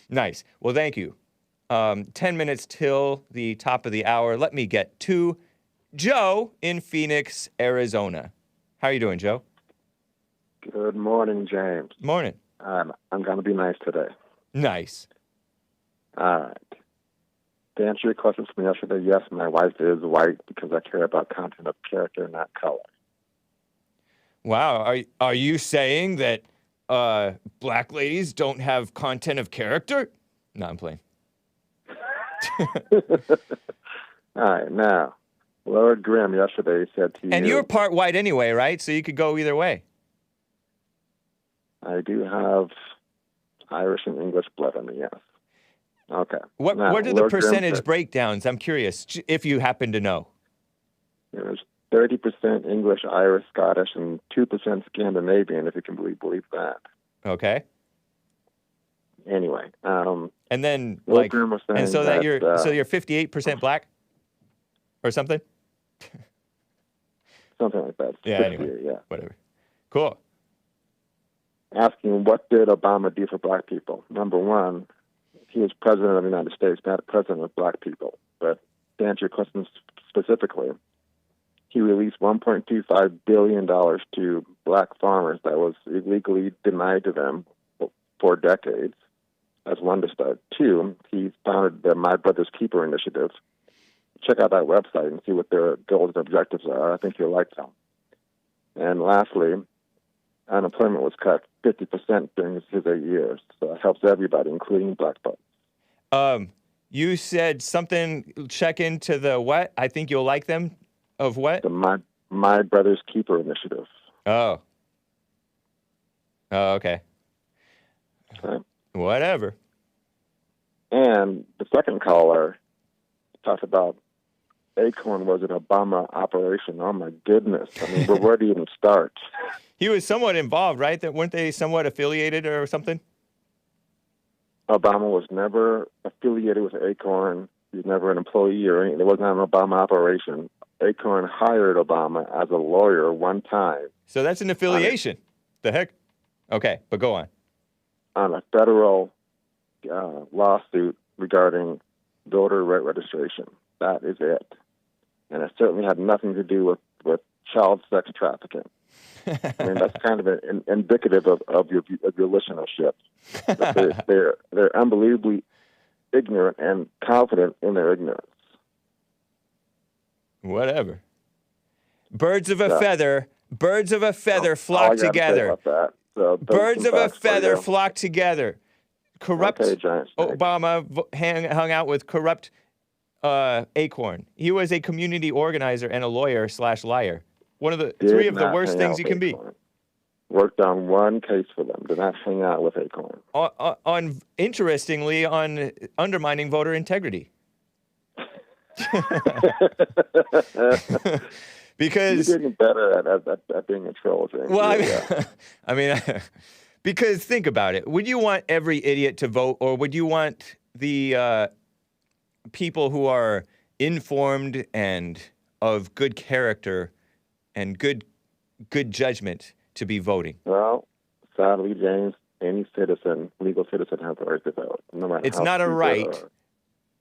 Nice. Well, thank you. 10 minutes till the top of the hour. Let me get to Joe in Phoenix, Arizona. How are you doing, Joe? Good morning, James. Morning. I'm going to be nice today. Nice. All right. To answer your question from yesterday, yes, my wife is white because I care about content of character, not color. Wow. Are you saying that black ladies don't have content of character? No, I'm playing. All right. Now, Lord Grimm yesterday said to you... And you're part white anyway, right? So you could go either way. I do have Irish and English blood in me, yes. Okay. What Now, are the Lord Grimm percentage said breakdowns? I'm curious, if you happen to know. It was 30% English, Irish, Scottish, and 2% Scandinavian, if you can believe that. Okay. Anyway, and then Lord Grimm was saying and so that you're 58% black or something? something like that. Yeah, 60, anyway. yeah. Whatever. Cool. Asking what did Obama do for black people? Number one, he was president of the United States, not president of black people. But to answer your question specifically, he released $1.25 billion to black farmers that was illegally denied to them for decades. That's one to start. Two, he founded the My Brother's Keeper initiative. Check out that website and see what their goals and objectives are. I think you'll like them. And lastly, unemployment was cut 50% during his 8 years. So it helps everybody, including black folks. You said something, check into the what? I think you'll like them. Of what? The My Brother's Keeper initiative. Oh. Oh, okay. Okay. Whatever. And the second caller talked about Acorn was an Obama operation. Oh, my goodness. I mean, where do you even start? He was somewhat involved, right? Weren't they somewhat affiliated or something? Obama was never affiliated with Acorn. He was never an employee or anything. It wasn't an Obama operation. Acorn hired Obama as a lawyer one time. So that's an affiliation. The heck? Okay, but go on. On a federal lawsuit regarding voter registration. That is it. And it certainly had nothing to do with child sex trafficking. I mean, that's kind of indicative of your listenership. They're unbelievably ignorant and confident in their ignorance. Whatever. Birds of a feather flock together. So birds of a feather flock together. Corrupt Obama hung out with corrupt Acorn. He was a community organizer and a lawyer / liar. One of the three of the worst things you can be. Worked on one case for them. Did not hang out with Acorn. Interestingly, on undermining voter integrity. Because you're getting better at being a troll, James. Well, I mean, because think about it. Would you want every idiot to vote, or would you want the people who are informed and of good character and good judgment to be voting? Well, sadly, James, any citizen, legal citizen, has the right to vote. No matter it's how not a right.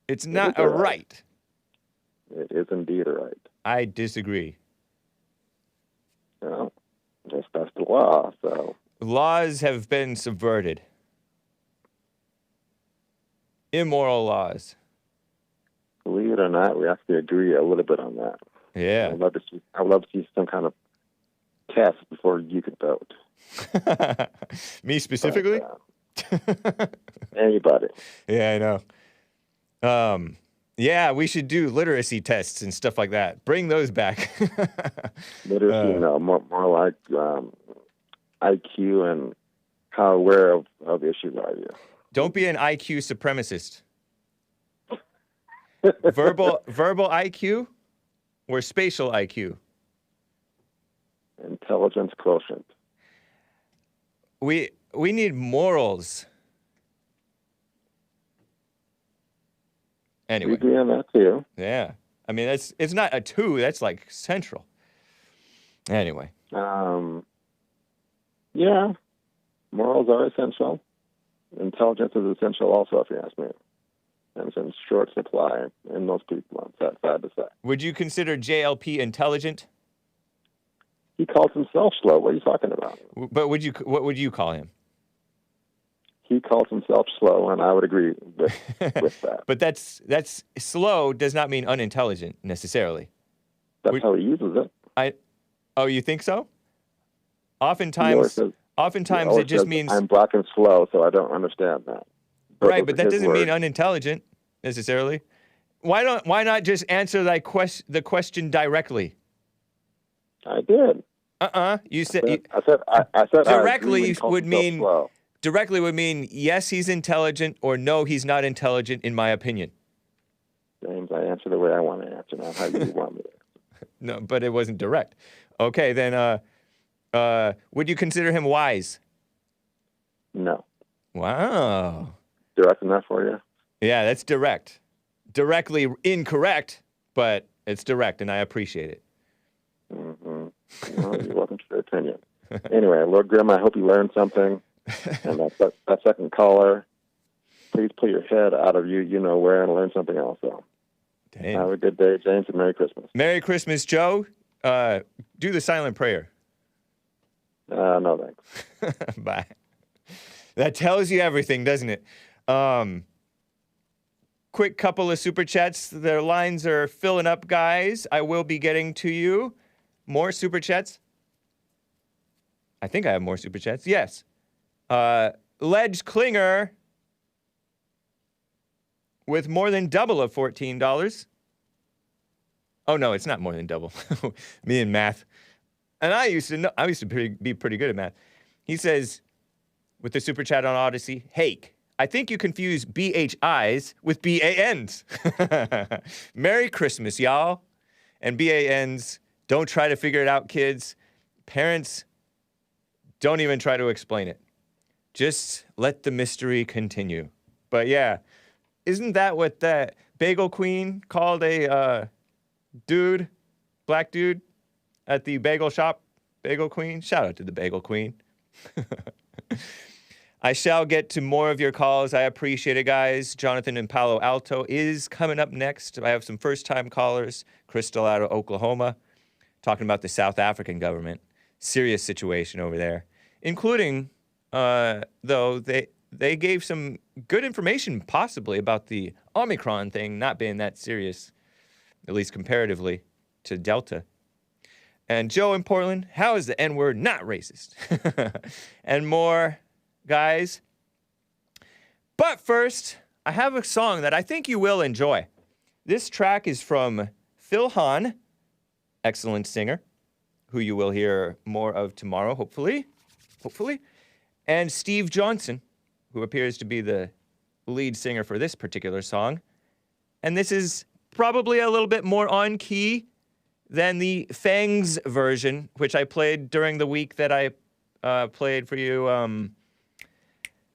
It's not a right. It is indeed a right. I disagree. Well, that's the law, so. Laws have been subverted. Immoral laws. Believe it or not, we actually agree a little bit on that. Yeah. I'd love to see some kind of test before you could vote. Me specifically? But, anybody. Yeah, I know. Yeah, we should do literacy tests and stuff like that. Bring those back. Literacy, more like IQ and how aware of issues are you. Don't be an IQ supremacist. Verbal IQ or spatial IQ? Intelligence quotient. We need morals. Anyway. We agree on that too. Yeah. I mean, it's not a 2, that's like central. Anyway. Yeah. morals are essential. Intelligence is essential also, if you ask me. And it's in short supply in most people. It's sad to say. Would you consider JLP intelligent? He calls himself slow. What are you talking about? But what would you call him? He calls himself slow, and I would agree with that. But that's slow does not mean unintelligent necessarily. That's how he uses it. Oh, you think so? Oftentimes it just means I'm black and slow, so I don't understand that. Right, but that doesn't mean unintelligent necessarily. Why not just answer the question directly? I did. You said I said directly would mean slow. Directly would mean yes, he's intelligent, or no, he's not intelligent, in my opinion. James, I answer the way I want to answer, not how you want me to. No, but it wasn't direct. Okay, then would you consider him wise? No. Wow. Direct enough for you? Yeah, that's direct. Directly incorrect, but it's direct, and I appreciate it. Mm-hmm. Well, you're welcome to your opinion. Anyway, Lord Grimm, I hope you learned something. And that second caller, please pull your head out of you know where and learn something else. So, have a good day, James, and Merry Christmas. Merry Christmas, Joe. Do the silent prayer. No, thanks. Bye. That tells you everything, doesn't it? Quick couple of super chats. Their lines are filling up, guys. I will be getting to you. More super chats. I think I have more super chats. Yes. Ledge Klinger with more than double of $14. Oh no, it's not more than double. Me and math. And I used to be pretty good at math. He says, with the super chat on Odyssey, Hake, I think you confuse BHIs with BANs. Merry Christmas, y'all. And BANs, don't try to figure it out, kids. Parents, don't even try to explain it. Just let the mystery continue. But yeah, isn't that what that Bagel Queen called a black dude at the bagel shop? Bagel Queen? Shout out to the Bagel Queen. I shall get to more of your calls. I appreciate it, guys. Jonathan in Palo Alto is coming up next. I have some first-time callers. Crystal out of Oklahoma, talking about the South African government. Serious situation over there, including... though they gave some good information possibly about the Omicron thing not being that serious, at least comparatively to Delta. And Joe in Portland, how is the N-word not racist? And more, guys. But first, I have a song that I think you will enjoy. This track is from Phil Hahn, excellent singer, who you will hear more of tomorrow, hopefully. And Steve Johnson, who appears to be the lead singer for this particular song. And this is probably a little bit more on key than the Fangs version, which I played during the week that I played for you,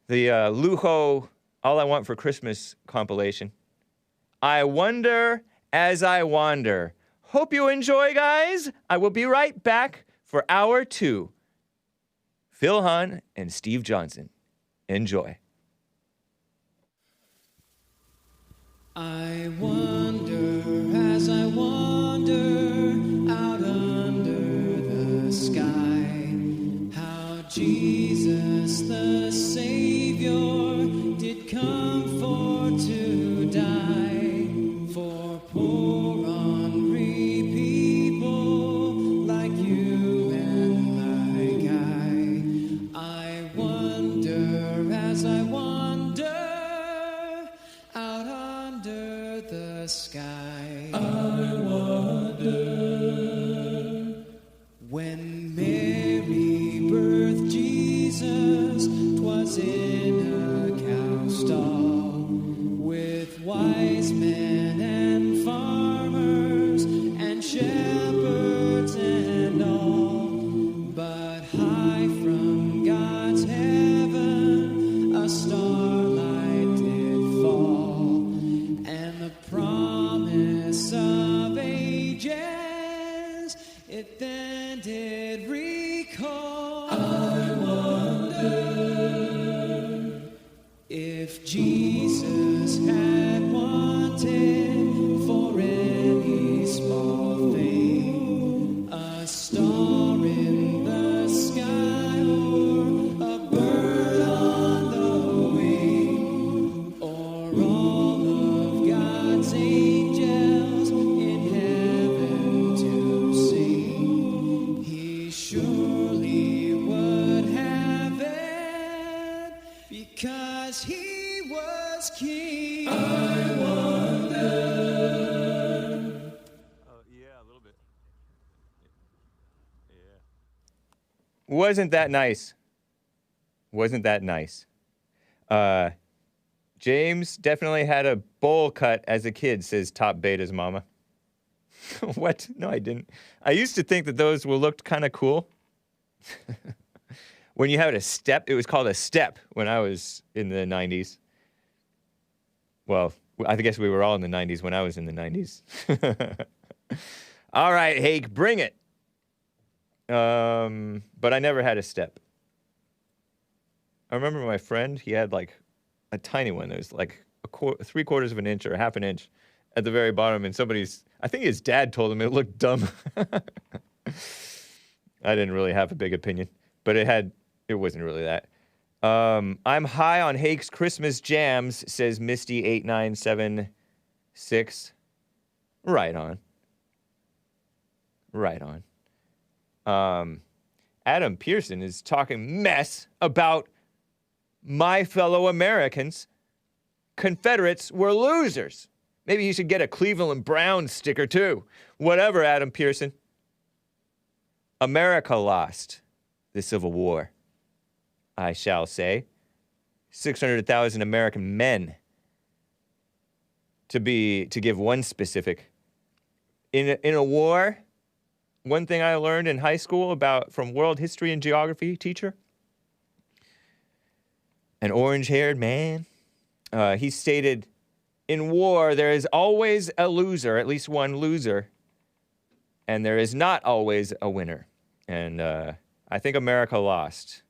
the Lujo All I Want for Christmas compilation. I wonder as I wander. Hope you enjoy, guys. I will be right back for hour 2. Phil Hahn and Steve Johnson. Enjoy. I wonder as I wander out under the sky, how Jesus the Savior did come for to die for poor ornery people like you and like I wonder as I wander out under the sky. I wonder when Mary birthed Jesus, 'twas in a cow stall with wise men and farmers and shepherds and all. But high from God's heaven a starlight did fall, and the promise of ages it then did recall. I wonder Wasn't that nice. Wasn't that nice. James definitely had a bowl cut as a kid, says Top Beta's mama. What? No, I didn't. I used to think that those looked kind of cool. When you had a step, it was called a step when I was in the 90s. Well, I guess we were all in the 90s when I was in the 90s. All right, Hake, bring it. But I never had a step. I remember my friend, he had like a tiny one that was like 3/4 of an inch or a half an inch at the very bottom, and I think his dad told him it looked dumb. I didn't really have a big opinion, but it wasn't really that. I'm high on Hake's Christmas jams, says Misty8976. Right on. Right on. Adam Pearson is talking mess about my fellow Americans. Confederates were losers. Maybe he should get a Cleveland Browns sticker too. Whatever, Adam Pearson. America lost the Civil War, I shall say. 600,000 American men, to give one specific. In a war, one thing I learned in high school from world history and geography teacher, an orange-haired man, he stated, in war, there is always a loser, at least one loser, and there is not always a winner. And I think America lost.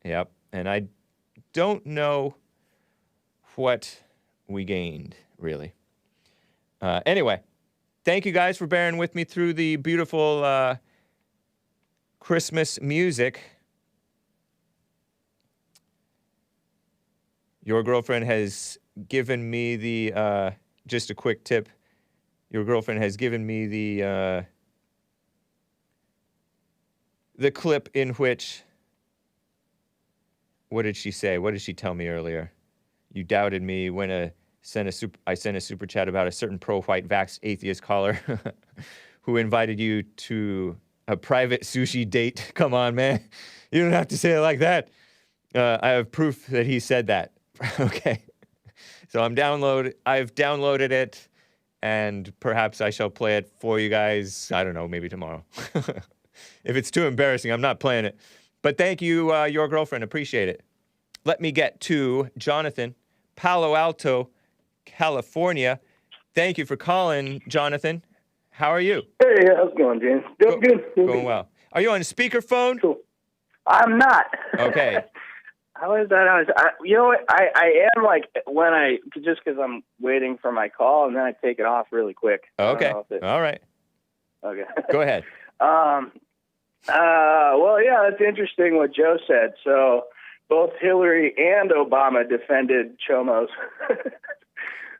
Yep. And I don't know what we gained, really. Anyway, thank you guys for bearing with me through the beautiful Christmas music. Your girlfriend has given me the, just a quick tip. Your girlfriend has given me the clip in which, what did she say? What did she tell me earlier? You doubted me when I sent a super chat about a certain pro-white vaxx atheist caller who invited you to a private sushi date. Come on, man. You don't have to say it like that. I have proof that he said that. Okay. So I've downloaded it, and perhaps I shall play it for you guys, I don't know, maybe tomorrow. If it's too embarrassing, I'm not playing it. But thank you, your girlfriend. Appreciate it. Let me get to Jonathan, Palo Alto, California. Thank you for calling, Jonathan. How are you? Hey, how's it going, James? Doing good. Going well. Are you on speakerphone? Cool. I'm not. Okay. How is that? You know what? I am like just because I'm waiting for my call, and then I take it off really quick. Okay. All right. Okay. Go ahead. Well, yeah, that's interesting what Joe said. So both Hillary and Obama defended Chomos.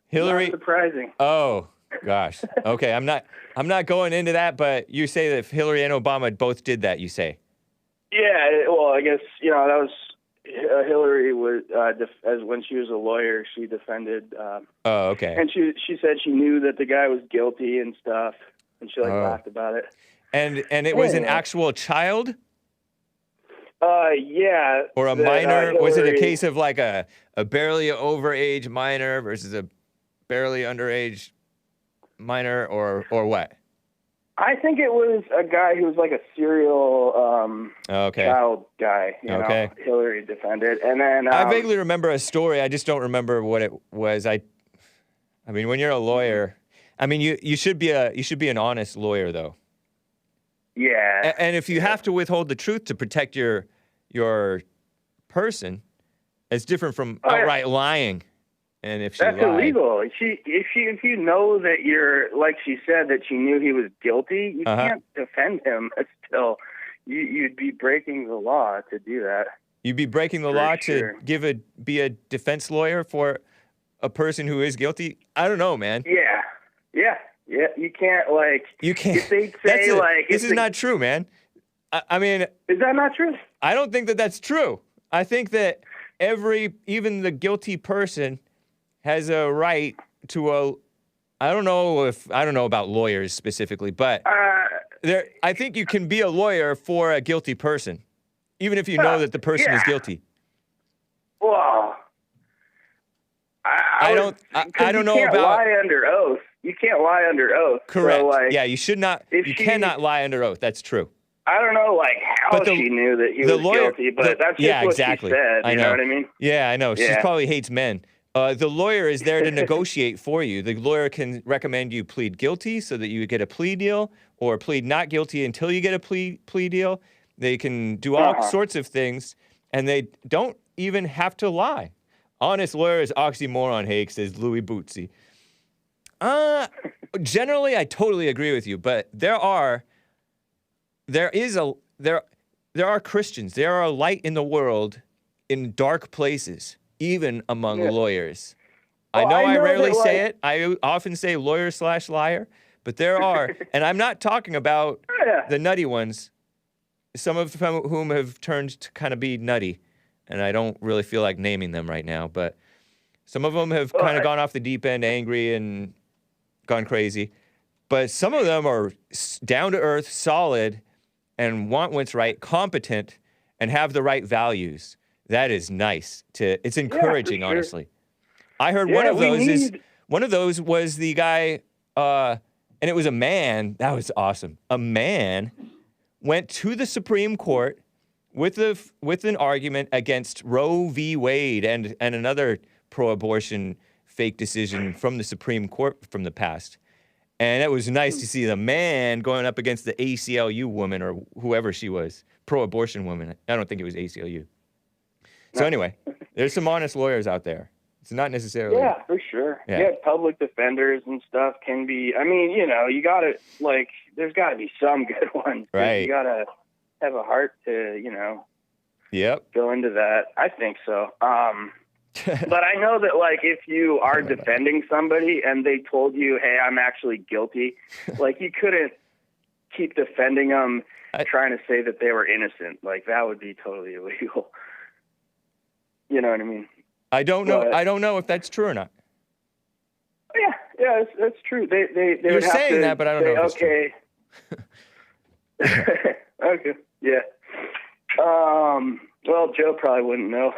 Hillary. Not surprising. Oh gosh. Okay. I'm not going into that, but you say that Hillary and Obama both did that. You say. Yeah. Well, I guess that was. Hillary was as when she was a lawyer, she defended. Oh, okay. And she said she knew that the guy was guilty and stuff, and she laughed about it. And it was an actual child? Yeah. Or a minor? Was it a case of like a barely overage minor versus a barely underage minor, or what? I think it was a guy who was like a serial child guy. You know, Hillary defended, and then I vaguely remember a story. I just don't remember what it was. I mean, when you're a lawyer, I mean, you should be an honest lawyer, though. Yeah. And if you have to withhold the truth to protect your person, it's different from outright lying. And if she that's lied, illegal. If you know that you're, like she said, that she knew he was guilty, you can't defend him. Still, you'd be breaking the law to do that. You'd be breaking the law to be a defense lawyer for a person who is guilty. I don't know, man. Yeah. You can't You can't. If they say this is not true, man. I mean, is that not true? I don't think that that's true. I think that even the guilty person has a right to I don't know about lawyers specifically, but I think you can be a lawyer for a guilty person. even if you know that the person is guilty. Well, I don't know about. You can't lie under oath. You can't lie under oath. Correct. So, like, yeah, you should not. You cannot lie under oath. That's true. I don't know, like, how she knew that he was guilty, but that's just what she said. You know what I mean? Yeah, I know. Yeah. She probably hates men. The lawyer is there to negotiate for you. The lawyer can recommend you plead guilty so that you get a plea deal, or plead not guilty until you get a plea deal. They can do all sorts of things, and they don't even have to lie. Honest lawyer is oxymoron, Hake, says Louis Bootsy. Generally, I totally agree with you, but there are Christians. There are a light in the world in dark places, even among lawyers. I know I rarely say it. I often say lawyer/liar, but there are, and I'm not talking about the nutty ones, some of whom have turned to kind of be nutty, and I don't really feel like naming them right now, but some of them have kind of gone off the deep end, angry and gone crazy. But some of them are down to earth, solid, and want what's right, competent, and have the right values. That is nice. It's encouraging, honestly. I heard one of those was the guy, and it was a man. That was awesome. A man went to the Supreme Court with an argument against Roe v. Wade and another pro-abortion fake decision from the Supreme Court from the past. And it was nice to see the man going up against the ACLU woman or whoever she was, pro-abortion woman. I don't think it was ACLU. So anyway, there's some honest lawyers out there. It's not necessarily. Yeah, for sure. Yeah, public defenders and stuff can be. I mean, you gotta there's got to be some good ones. Right. You gotta have a heart to, Yep. go into that. I think so. But I know that, like, if you are defending somebody and they told you, "Hey, I'm actually guilty," like, you couldn't keep defending them, trying to say that they were innocent. Like, that would be totally illegal. You know what I mean? I don't know. I don't know if that's true or not. Yeah, that's true. They You're would have saying to that, but I don't know if okay. Okay. Yeah. Well, Joe probably wouldn't know.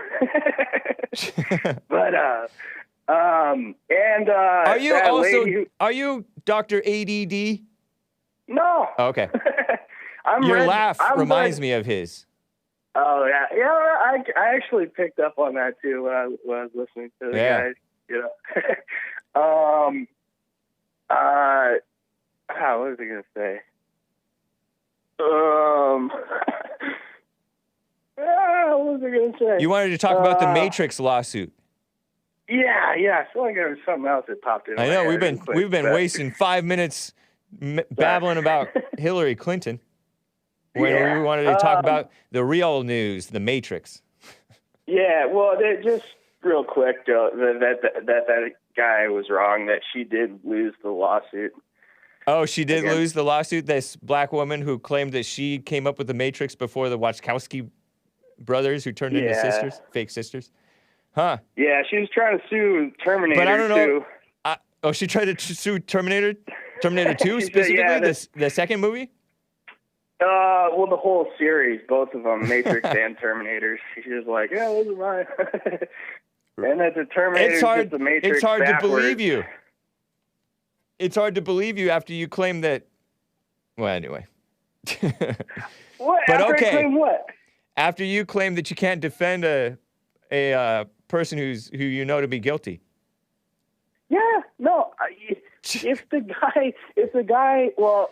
But are you that also lady are you Dr. ADD? No. Okay. Your laugh reminds me of his. Oh yeah. I actually picked up on that too when I was listening to the guys. What was I gonna say? What was I gonna say? You wanted to talk about the Matrix lawsuit. Yeah. I feel like there was something else that popped in. I know we've been wasting 5 minutes babbling about Hillary Clinton when we wanted to talk about the real news, the Matrix. Yeah, well, just real quick, Joe, that guy was wrong. That she did lose the lawsuit. Oh, she did lose the lawsuit? This black woman who claimed that she came up with the Matrix before the Wachowski brothers who turned into sisters, fake sisters? Huh. Yeah, she was trying to sue Terminator, but I don't too. know. She tried to sue Terminator 2 specifically, the second movie? Well, the whole series, both of them, Matrix and Terminators. She's just like, yeah, those are mine. And that the Terminator's just the Matrix It's hard backwards. to believe you. It's hard to believe you after you claim that. Well, anyway. What? But after okay. I claim what? After you claim that you can't defend a person who you know to be guilty. Yeah, no. If the guy, well,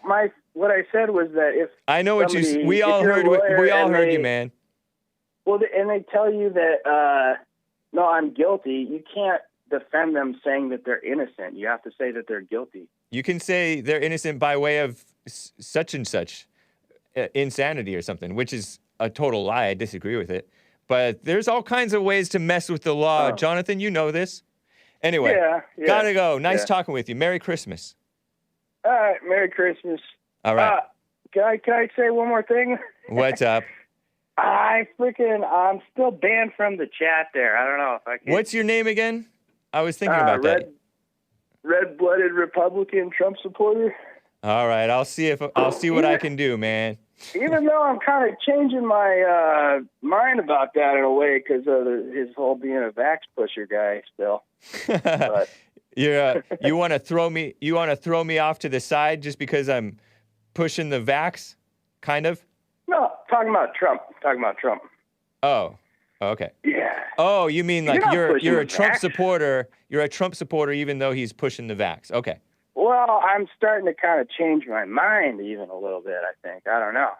what I said was that if I know what we all heard you, man. Well, and they tell you that no, I'm guilty. You can't defend them saying that they're innocent. You have to say that they're guilty. You can say they're innocent by way of such and such insanity or something, which is a total lie. I disagree with it. But there's all kinds of ways to mess with the law. Jonathan, you know this. Anyway, gotta go. Nice talking with you. Merry Christmas. All right, Merry Christmas. All right. Can I say one more thing? What's up? I'm still banned from the chat there. I don't know if I can. What's your name again? I was thinking about that. Red-blooded Republican Trump supporter. All right, I'll see what I can do, man. Even though I'm kind of changing my mind about that in a way because of his whole being a vax pusher guy still. But You want to throw me off to the side just because I'm pushing the vax, kind of? No, talking about Trump. Oh, okay. Yeah. Oh, you mean like You're not you're a pushing the Trump vax. supporter? You're a Trump supporter even though he's pushing the vax. Okay. Well, I'm starting to kind of change my mind even a little bit, I think. I don't know.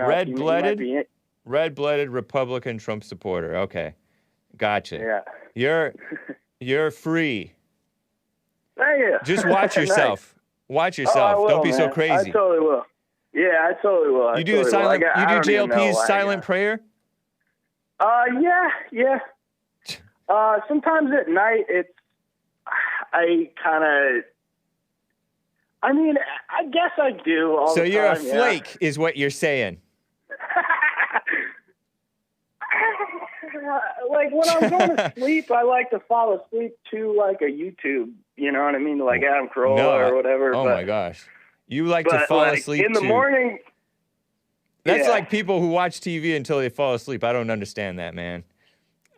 Red-blooded? Red-blooded Republican Trump supporter. Okay. Gotcha. Yeah. You're free. Thank you. Just watch yourself. Watch Oh, yourself. I will, Don't be so man. crazy. I totally will. Yeah, I totally will. You do the silent. You do JLP's silent prayer. Yeah. Sometimes at night, I guess I do all the time. So you're a flake, is what you're saying. Like when I'm going to sleep, I like to fall asleep to like a YouTube. You know what I mean? Like Adam Carolla or whatever. Oh my gosh, you like to fall asleep in the morning. That's like people who watch TV until they fall asleep. I don't understand that, man.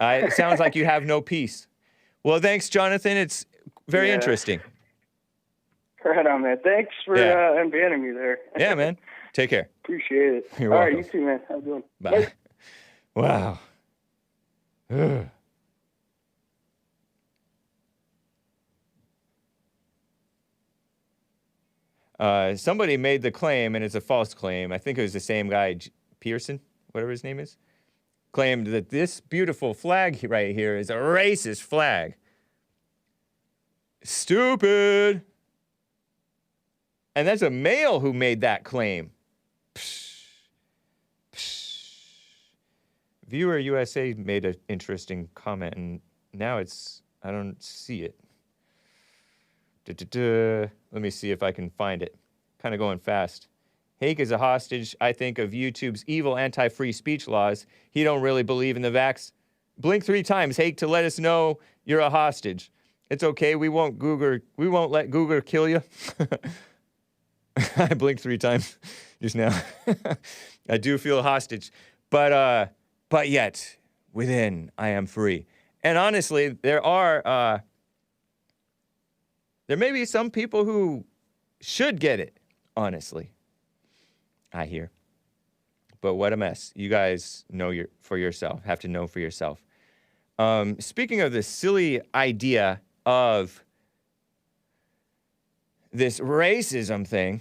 It sounds like you have no peace. Well, thanks, Jonathan. It's very interesting. Right on, man. Thanks for inviting me there. Yeah, man. Take care. Appreciate it. You're All welcome. right, you too, man. Have a good one. Bye. Wow. Somebody made the claim, and it's a false claim. I think it was the same guy, Pearson, whatever his name is, claimed that this beautiful flag right here is a racist flag. Stupid. And that's a male who made that claim. Viewer USA made an interesting comment, and now I don't see it. Let me see if I can find it. Kind of going fast. Hake is a hostage, I think, of YouTube's evil anti-free speech laws. He don't really believe in the vax. Blink 3 times, Hake, to let us know you're a hostage. It's okay. We won't let Google kill you. I blinked 3 times just now. I do feel hostage, but yet within I am free. And honestly, there may be some people who should get it. Honestly, I hear. But what a mess. You guys know for yourself. Have to know for yourself. Speaking of this silly idea of this racism thing,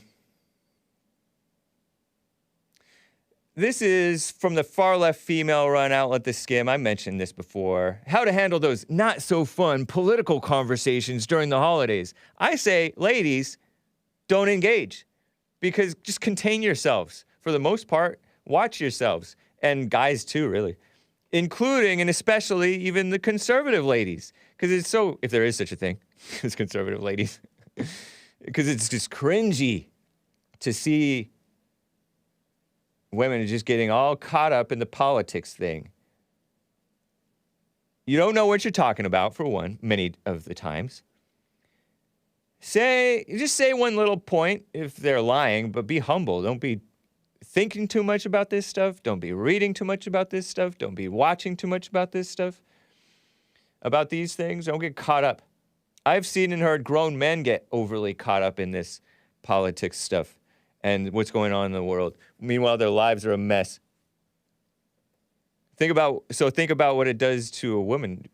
this is from the far-left female-run outlet, The Skim. I mentioned this before. How to handle those not-so-fun political conversations during the holidays. I say, ladies, don't engage. Because just contain yourselves. For the most part, watch yourselves. And guys, too, really. Including and especially even the conservative ladies. Because it's so, if there is such a thing as conservative ladies. Because it's just cringy to see women just getting all caught up in the politics thing. You don't know what you're talking about, for one, many of the times. Just say one little point if they're lying, but be humble. Don't be thinking too much about this stuff. Don't be reading too much about this stuff. Don't be watching too much about this stuff. About these things, don't get caught up. I've seen and heard grown men get overly caught up in this politics stuff and what's going on in the world. Meanwhile, their lives are a mess. Think about what it does to a woman,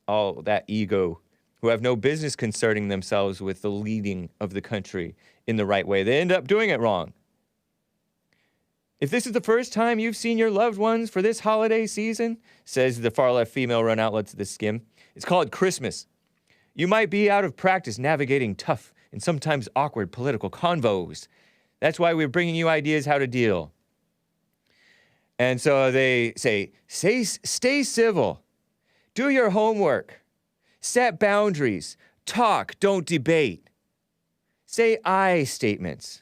all that ego, who have no business concerning themselves with the leading of the country in the right way. They end up doing it wrong. If this is the first time you've seen your loved ones for this holiday season, says the far-left female-run outlets, The Skim, it's called Christmas. You might be out of practice navigating tough and sometimes awkward political convos. That's why we're bringing you ideas how to deal. And so they say, stay civil. Do your homework. Set boundaries. Talk, don't debate. Say I statements.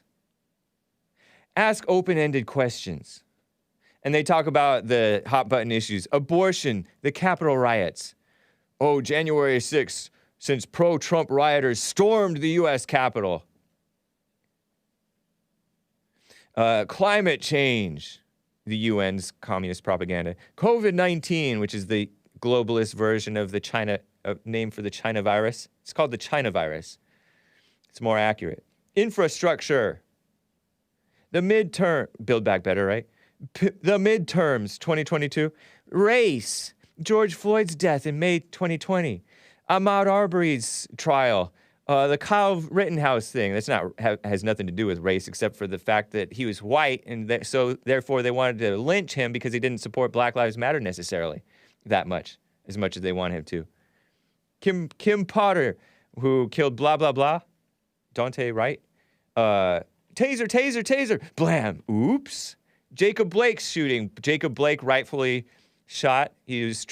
Ask open-ended questions. And they talk about the hot-button issues. Abortion, the Capitol riots. Oh, January 6th, since pro-Trump rioters stormed the U.S. Capitol. Climate change, the UN's communist propaganda. COVID-19, which is the globalist version of the China name for the China virus. It's called the China virus. It's more accurate. Infrastructure. The midterm, Build Back Better, right? The midterms, 2022. Race. George Floyd's death in May 2020. Ahmaud Arbery's trial. The Kyle Rittenhouse thing. That's not has nothing to do with race, except for the fact that he was white, and so therefore they wanted to lynch him because he didn't support Black Lives Matter necessarily that much, as much as they want him to. Kim Potter, who killed blah blah blah. Dante Wright. Taser. Blam. Oops. Jacob Blake's shooting. Jacob Blake rightfully shot. He was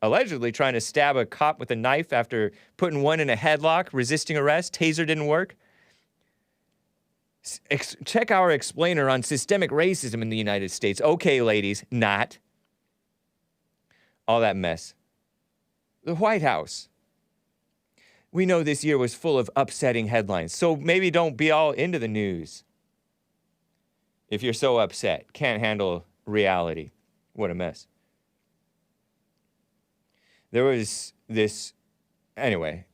allegedly trying to stab a cop with a knife after putting one in a headlock, resisting arrest. Taser didn't work. Check our explainer on systemic racism in the United States. Okay, ladies, not. All that mess. The White House. We know this year was full of upsetting headlines, so maybe don't be all into the news. If you're so upset, can't handle reality. What a mess. There was this woman.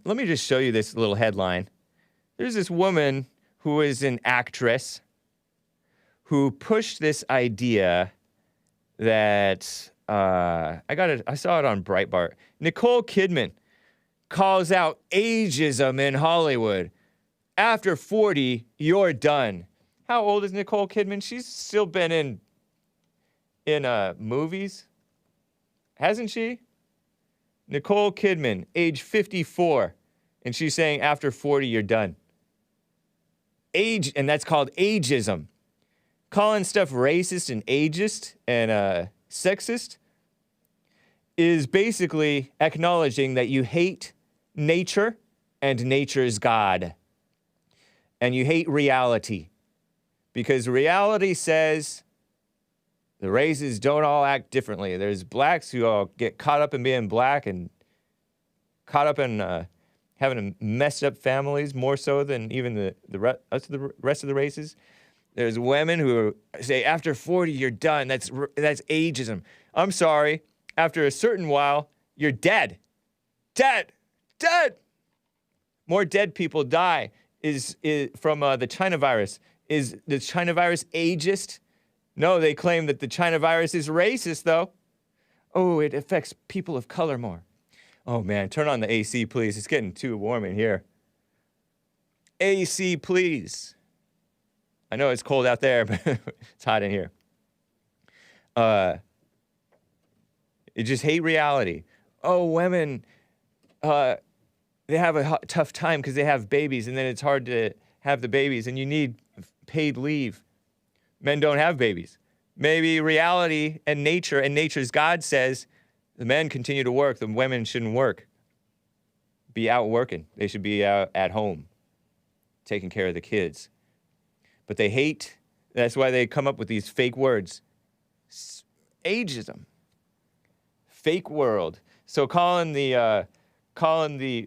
Let me just show you this little headline. There's this woman who is an actress who pushed this idea that, I saw it on Breitbart. Nicole Kidman calls out ageism in Hollywood. After 40, you're done. How old is Nicole Kidman? She's still been in movies, hasn't she? Nicole Kidman, age 54, and she's saying after 40, you're done. And that's called ageism. Calling stuff racist and ageist and sexist is basically acknowledging that you hate nature and nature's God. And you hate reality. Because reality says the races don't all act differently. There's blacks who all get caught up in being black and caught up in having messed up families more so than even the rest of the races. There's women who say, after 40, you're done. That's ageism. I'm sorry. After a certain while, you're dead. Dead. More dead people die is from the China virus. Is the China virus ageist? No, they claim that the China virus is racist, though. Oh, it affects people of color more. Oh, man, turn on the AC, please. It's getting too warm in here. AC, please. I know it's cold out there, but it's hot in here. You just hate reality. Oh, women, they have a tough time because they have babies, and then it's hard to have the babies, and you need paid leave. Men don't have babies. Maybe reality and nature's God says the men continue to work, the women shouldn't work. Be out working. They should be out at home, taking care of the kids. But they hate, that's why they come up with these fake words. Ageism. Fake world. So calling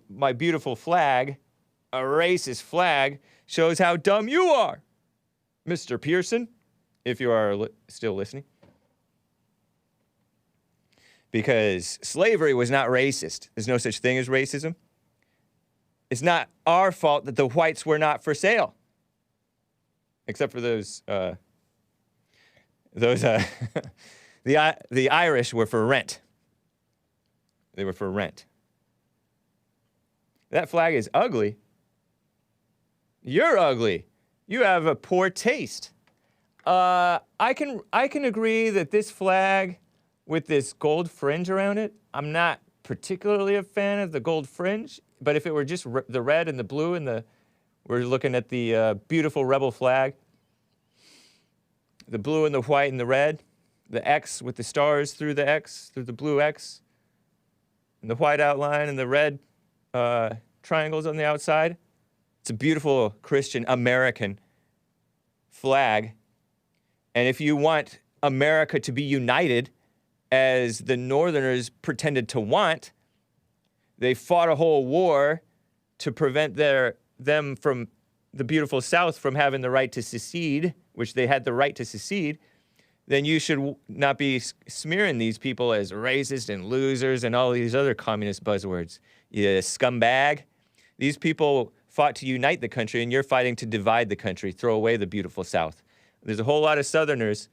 my beautiful flag a racist flag shows how dumb you are, Mr. Pearson, if you are still listening. Because slavery was not racist. There's no such thing as racism. It's not our fault that the whites were not for sale. Except for those the Irish were for rent. They were for rent. That flag is ugly. You're ugly. You have a poor taste. I can agree that this flag with this gold fringe around it, I'm not particularly a fan of the gold fringe, but if it were just the red and the blue and we're looking at the beautiful rebel flag, the blue and the white and the red, the X with the stars through the X, through the blue X, and the white outline and the red triangles on the outside. It's a beautiful Christian American flag. And if you want America to be united, as the Northerners pretended to want, they fought a whole war to prevent them from the beautiful South from having the right to secede, which they had the right to secede, then you should not be smearing these people as racist and losers and all these other communist buzzwords. You scumbag. These people fought to unite the country, and you're fighting to divide the country, throw away the beautiful South. There's a whole lot of Southerners,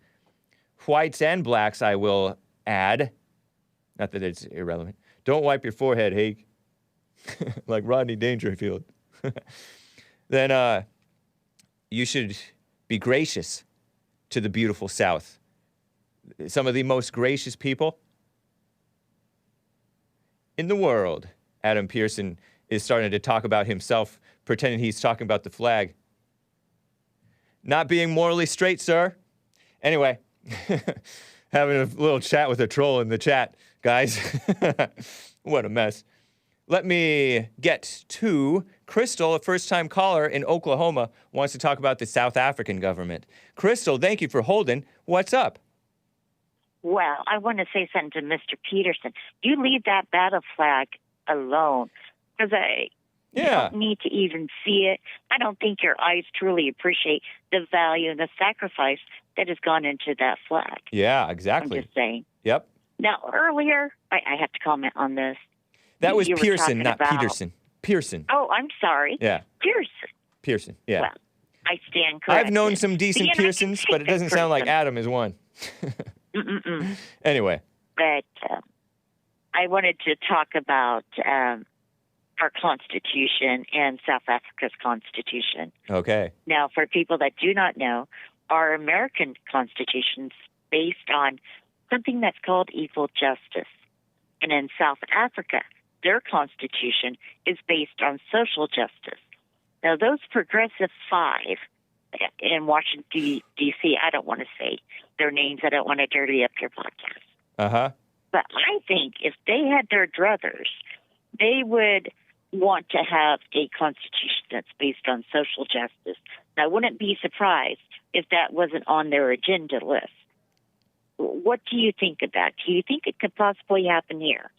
whites and blacks, I will add. Not that it's irrelevant. Don't wipe your forehead, Hake. Like Rodney Dangerfield. Then you should be gracious to the beautiful South. Some of the most gracious people in the world. Adam Pearson is starting to talk about himself, pretending he's talking about the flag. Not being morally straight, sir. Anyway, having a little chat with a troll in the chat, guys. What a mess. Let me get to Crystal, a first-time caller in Oklahoma, wants to talk about the South African government. Crystal, thank you for holding. What's up? Well, I want to say something to Mr. Peterson. You leave that battle flag alone, because you don't need to even see it. I don't think your eyes truly appreciate the value and the sacrifice that has gone into that flag. Yeah, exactly. I'm just saying. Yep. Now, earlier, I have to comment on this. That was You were Pearson, talking not about- Peterson. Pearson. Oh, I'm sorry. Yeah. Pearson. Pearson, yeah. Well, I stand corrected. I've known some decent See, and I can Pearsons, take but it that doesn't sound like criticism. Adam is one. Mm-mm-mm. Anyway. But I wanted to talk about our Constitution and South Africa's Constitution. Okay. Now, for people that do not know, our American Constitution's based on something that's called equal justice. And in South Africa, their Constitution is based on social justice. Now, those progressive five in Washington, D.C., I don't want to say their names. I don't want to dirty up your podcast. Uh-huh. But I think if they had their druthers, they would want to have a constitution that's based on social justice. And I wouldn't be surprised if that wasn't on their agenda list. What do you think of that? Do you think it could possibly happen here?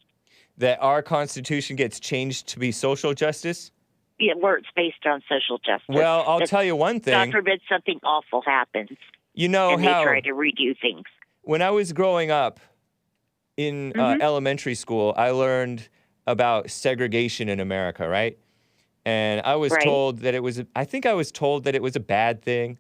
That our Constitution gets changed to be social justice? Yeah, where it's based on social justice. Well, I'll That, tell you one thing. God forbid something awful happens. You know and how they try to redo things. when I was growing up in elementary school, I learned about segregation in America, right? And I was Right. told that it was, I think I was told that it was a bad thing.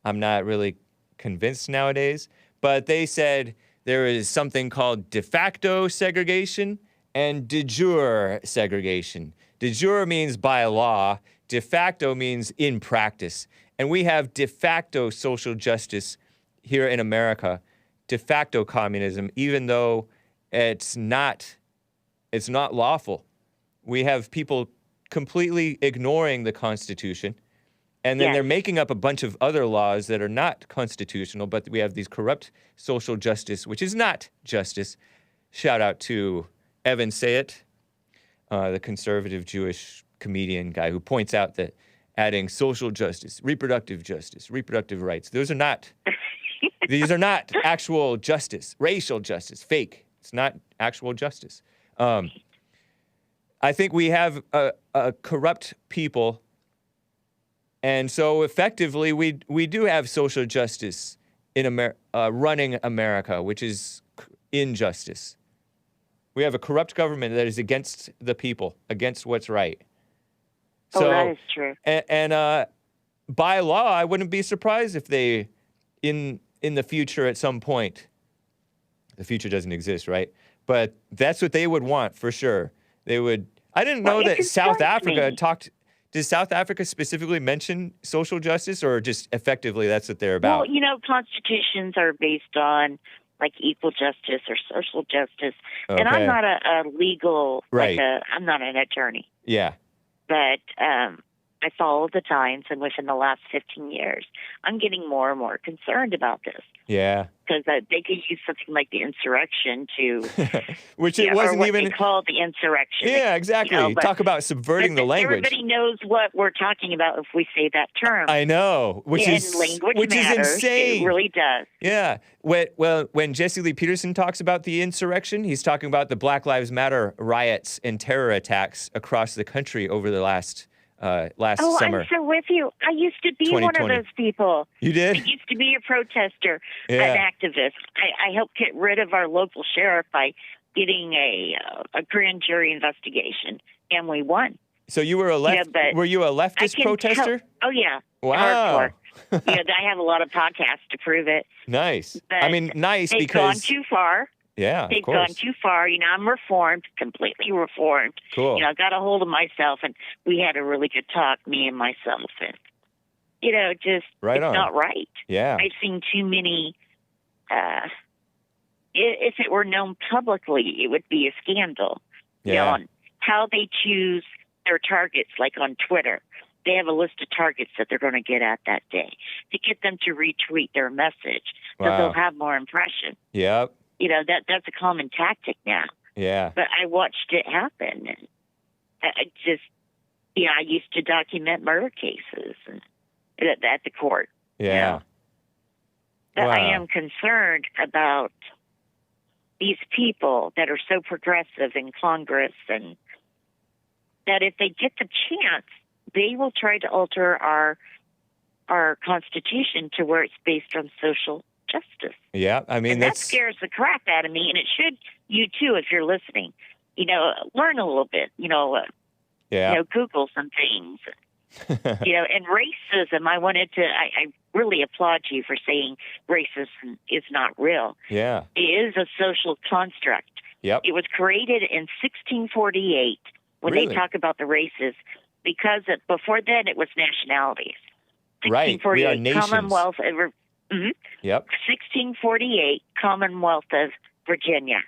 I'm not really convinced nowadays. But they said there is something called de facto segregation and de jure segregation. De jure means by law. De facto means in practice. And we have de facto social justice here in America, de facto communism, even though it's not lawful. We have people completely ignoring the Constitution, and then Yes. they're making up a bunch of other laws that are not constitutional, but we have these corrupt social justice, which is not justice. Shout out to Evan Sayet, the conservative Jewish comedian guy who points out that adding social justice, reproductive rights, these are not actual justice, racial justice, fake. It's not actual justice. I think we have a corrupt people, and so effectively we do have social justice in running America, which is injustice. We have a corrupt government that is against the people, against what's right. Oh, So, that is true. And by law, I wouldn't be surprised if they, in the future at some point, the future doesn't exist, right? But that's what they would want for sure. They would. I didn't know Well, it that South concerns Africa me. talked. Does South Africa specifically mention social justice, or just effectively that's what they're about? Well, you know, constitutions are based on like equal justice or social justice. And Okay. I'm not a legal, Right. I'm not an attorney, Yeah. but I follow the times, and within the last 15 years, I'm getting more and more concerned about this Yeah. because they could use something like the insurrection to, Which it or wasn't what even. they call the insurrection. Yeah, exactly. You know, but- Talk about subverting the language. Everybody knows what we're talking about if we say that term. I know, which and is language which matters. is insane. It really does. Yeah. When Jesse Lee Peterson talks about the insurrection, he's talking about the Black Lives Matter riots and terror attacks across the country over the last last Oh, summer. I'm so with you. I used to be one of 2020. those people. You I did? used to be a protester, Yeah. an activist. I helped get rid of our local sheriff by getting a grand jury investigation, and we won. So you were but were you a I leftist can protester? Oh, yeah. Wow. Hardcore. I have a lot of podcasts to prove it. Nice. But I mean, nice they've because gone too far. yeah, They've of course. gone too far. I'm reformed, completely reformed. Cool. I got a hold of myself, and we had a really good talk, me and myself. And, just Right it's on. not right. Yeah. I've seen too many. If it were known publicly, it would be a scandal. Yeah. On how they choose their targets, like on Twitter. They have a list of targets that they're going to get at that day to get them to retweet their message, so Wow. they'll have more impression. Yep. That's a common tactic now. Yeah. But I watched it happen, and I just, I used to document murder cases and at the court. Yeah. But Wow. I am concerned about these people that are so progressive in Congress, and that if they get the chance, they will try to alter our Constitution to where it's based on social justice. Yeah. I mean, And that that's scares the crap out of me, and it should you too if you're listening. Learn a little bit. yeah. Google some things. And racism. I really applaud you for saying racism is not real. Yeah. It is a social construct. Yep. It was created in 1648 when Really? they talk about the races, because before then it was nationalities. Right. We are 1648 nations. Commonwealth. Mhm. Yep. 1648 Commonwealth of Virginia.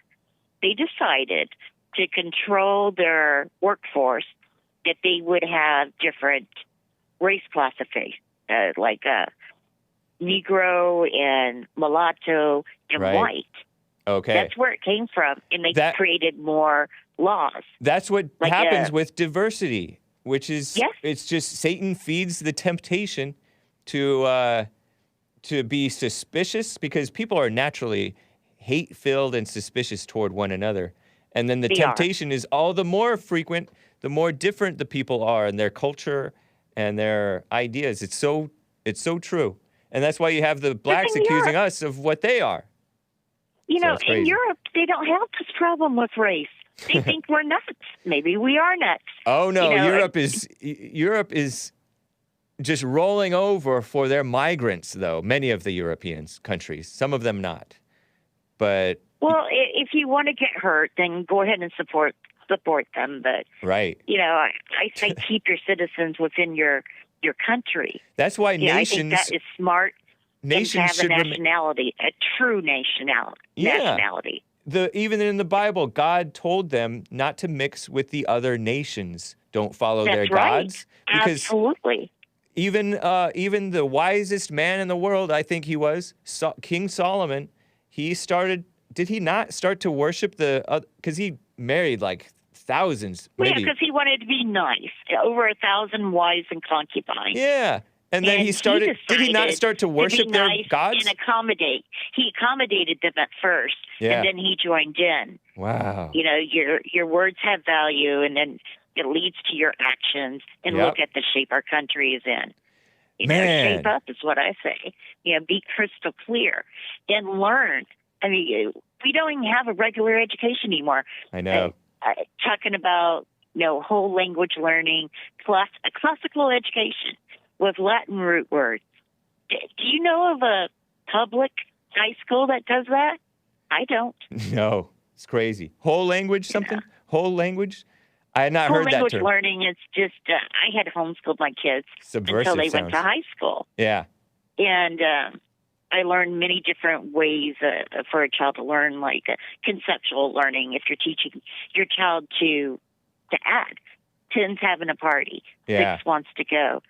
They decided to control their workforce that they would have different race classifications, like Negro and mulatto and Right. white. Okay. That's where it came from, and they That- created more laws. That's what Like, happens with diversity, which is Yes. it's just Satan feeds the temptation to be suspicious, because people are naturally hate-filled and suspicious toward one another. And then the They are. temptation is all the more frequent, the more different the people are in their culture and their ideas. It's so true. And that's why you have the blacks in accusing Europe- us of what they are. You So know, it's in crazy. Europe, they don't have this problem with race. They think we're nuts. Maybe we are nuts. Oh no, You know, Europe is just rolling over for their migrants, though. Many of the European countries, some of them not. But Well, if you want to get hurt, then go ahead and support them. But right, I say keep your citizens within your country. that's why I think nations that is smart. And to nations have a should nationality, a true nationality. Yeah. Nationality. even in the Bible, God told them not to mix with the other nations. Don't follow their That's right. gods, because Absolutely. even the wisest man in the world, I think he was King Solomon. He started. Did he not start to worship because he married like thousands, Well, yeah, maybe. because he wanted to be nice. Over 1,000 wives and concubines. Yeah. And then he started. Did he not decided start to worship be their nice gods? and accommodate? He accommodated them at first, Yeah. and then he joined in. Wow. Your words have value, and then it leads to your actions. And Yep. look at the shape our country is in. Man. Shape up is what I say. Be crystal clear and learn. I mean, we don't even have a regular education anymore. I know. Talking about whole language learning, classical education with Latin root words. Do you know of a public high school that does that? I don't. No, it's crazy. Whole language, something? Whole language? I had not Whole heard that language term. learning is just, I had homeschooled my kids Subversive until they went sounds. to high school. Yeah. And I learned many different ways for a child to learn, like conceptual learning. If you're teaching your child to add, 10's having a party, Yeah. 6 wants to go.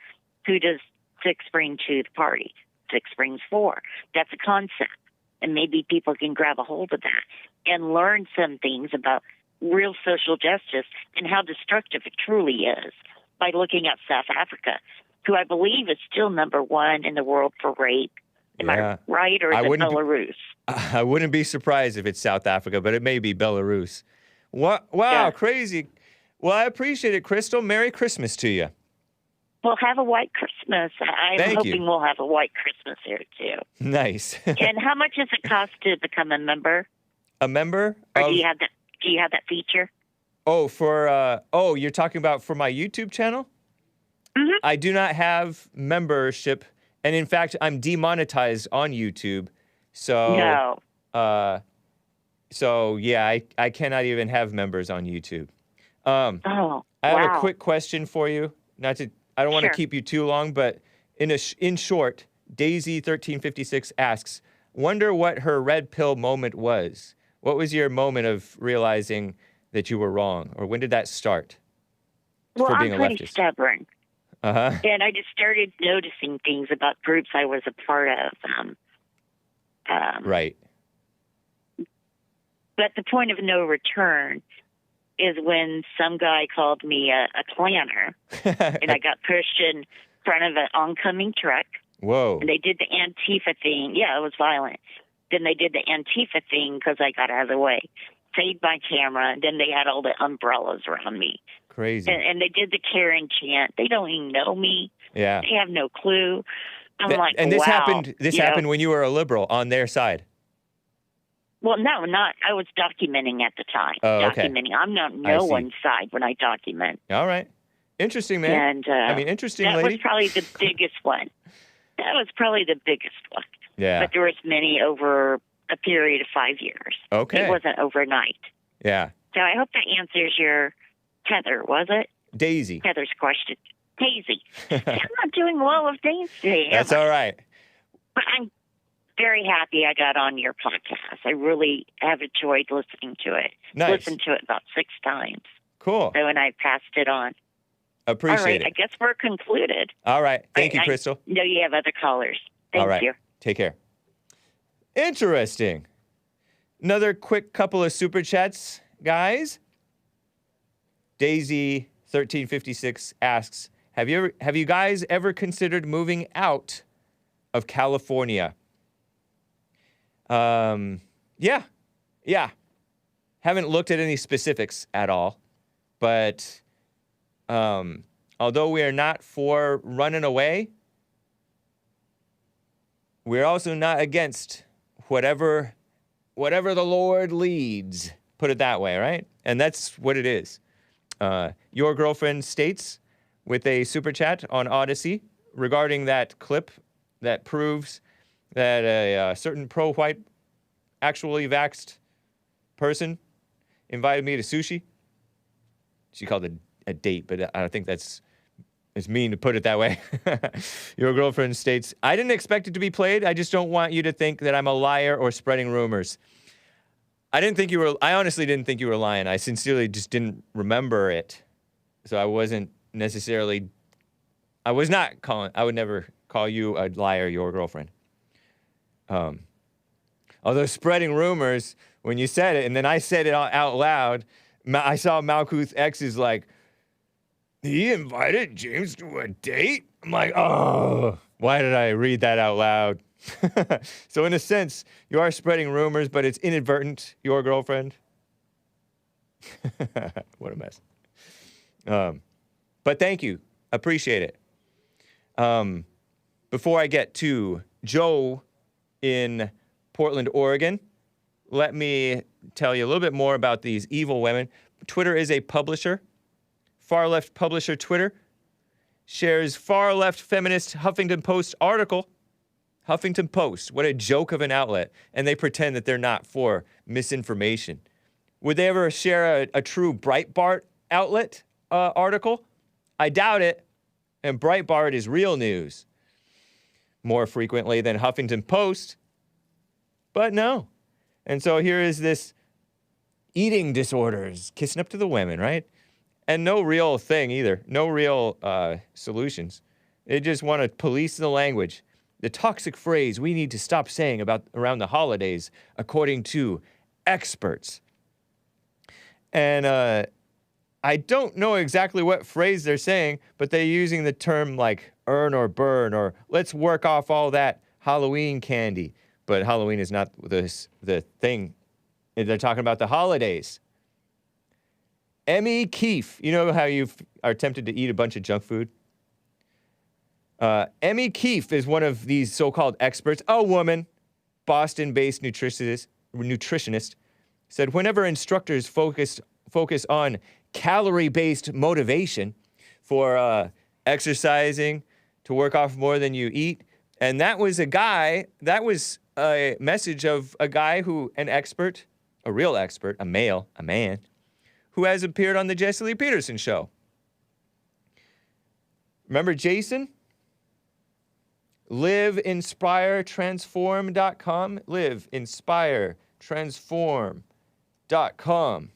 Who does 6 bring to the party? 6 brings 4. That's a concept. And maybe people can grab a hold of that and learn some things about real social justice and how destructive it truly is by looking at South Africa, who I believe is still number 1 in the world for rape. Am Yeah. I right, or is I it wouldn't be- Belarus? I wouldn't be surprised if it's South Africa, but it may be Belarus. Wow, Yeah. crazy. Well, I appreciate it, Crystal. Merry Christmas to you. Well, have a white Christmas. I'm Thank you. hoping we'll have a white Christmas here, too. Nice. And how much does it cost to become a member? A member? Or of, do you have that feature? Oh, you're talking about for my YouTube channel? Mm-hmm. I do not have membership, and in fact, I'm demonetized on YouTube. So No. So yeah, I cannot even have members on YouTube. Oh, I have wow. a quick question for you. I don't want to Sure. keep you too long, but in short, Daisy1356 asks, wonder what her red pill moment was. What was your moment of realizing that you were wrong, or when did that start? Well, for being I'm a pretty leftist? stubborn. Uh-huh. And I just started noticing things about groups I was a part of. Right. But the point of no return is when some guy called me a clanner, and I got pushed in front of an oncoming truck. Whoa. And they did the Antifa thing. Yeah, it was violent. Then they did the Antifa thing because I got out of the way. Saved my camera. And then they had all the umbrellas around me. Crazy. And they did the Karen chant. They don't even know me. Yeah. They have no clue. I'm like, and this wow. happened. This You know? happened when you were a liberal on their side. Well, no, not. I was documenting at the time. Oh, okay. Documenting. I'm not I no see. one's side when I document. All right. Interesting, man. And I mean, interesting, that lady. was probably the biggest one. That was probably the biggest one. Yeah. But there was many over a period of 5 years. Okay. It wasn't overnight. Yeah. So I hope that answers your Heather, was it? Daisy. Heather's question. Daisy. I'm not doing well with names today. That's all right. But I'm very happy I got on your podcast. I really have enjoyed listening to it. Nice. Listened to it about 6 times. Cool. So when I passed it on. Appreciate All right, it. I guess we're concluded. All right. Thank you, I Crystal. know you have other callers. Thank All right. you. Take care. Interesting. Another quick couple of super chats, guys. Daisy1356 asks, have you guys ever considered moving out of California? Yeah. Haven't looked at any specifics at all, but although we are not for running away, we're also not against whatever the Lord leads. Put it that way, right? And that's what it is. Your girlfriend states with a super chat on Odyssey regarding that clip that proves that a certain pro-white, actually vaxxed person invited me to sushi. She called it a date, but I think it's mean to put it that way. Your girlfriend states, I didn't expect it to be played. I just don't want you to think that I'm a liar or spreading rumors. I honestly didn't think you were lying. I sincerely just didn't remember it. So I was never call you a liar, your girlfriend. Although spreading rumors, when you said it, and then I said it out loud, I saw Malkuth X is like, he invited James to a date? I'm like, oh, why did I read that out loud? So in a sense, you are spreading rumors, but it's inadvertent, your girlfriend. What a mess. But thank you. Appreciate it. Before I get to Joe in Portland, Oregon, let me tell you a little bit more about these evil women. Twitter is a publisher. Far left publisher Twitter shares far left feminist Huffington Post article. Huffington Post, what a joke of an outlet. And they pretend that they're not for misinformation. Would they ever share a true Breitbart outlet article? I doubt it. And Breitbart is real news more frequently than Huffington Post. But no. And so here is this eating disorders, kissing up to the women, right? And no real thing either. No real solutions. They just want to police the language. The toxic phrase we need to stop saying around the holidays, according to experts. And I don't know exactly what phrase they're saying, but they're using the term like earn or burn, or let's work off all that Halloween candy. But Halloween is not the thing. They're talking about the holidays. Emmy Keefe, you know how you are tempted to eat a bunch of junk food? Emmy Keefe is one of these so-called experts, a woman, Boston-based nutritionist, said whenever instructors focus on calorie-based motivation for exercising to work off more than you eat, and that was a message of a guy an expert, a real expert, a man, who has appeared on the Jesse Lee Peterson show. Remember Jason? LiveInspireTransform.com. LiveInspireTransform.com.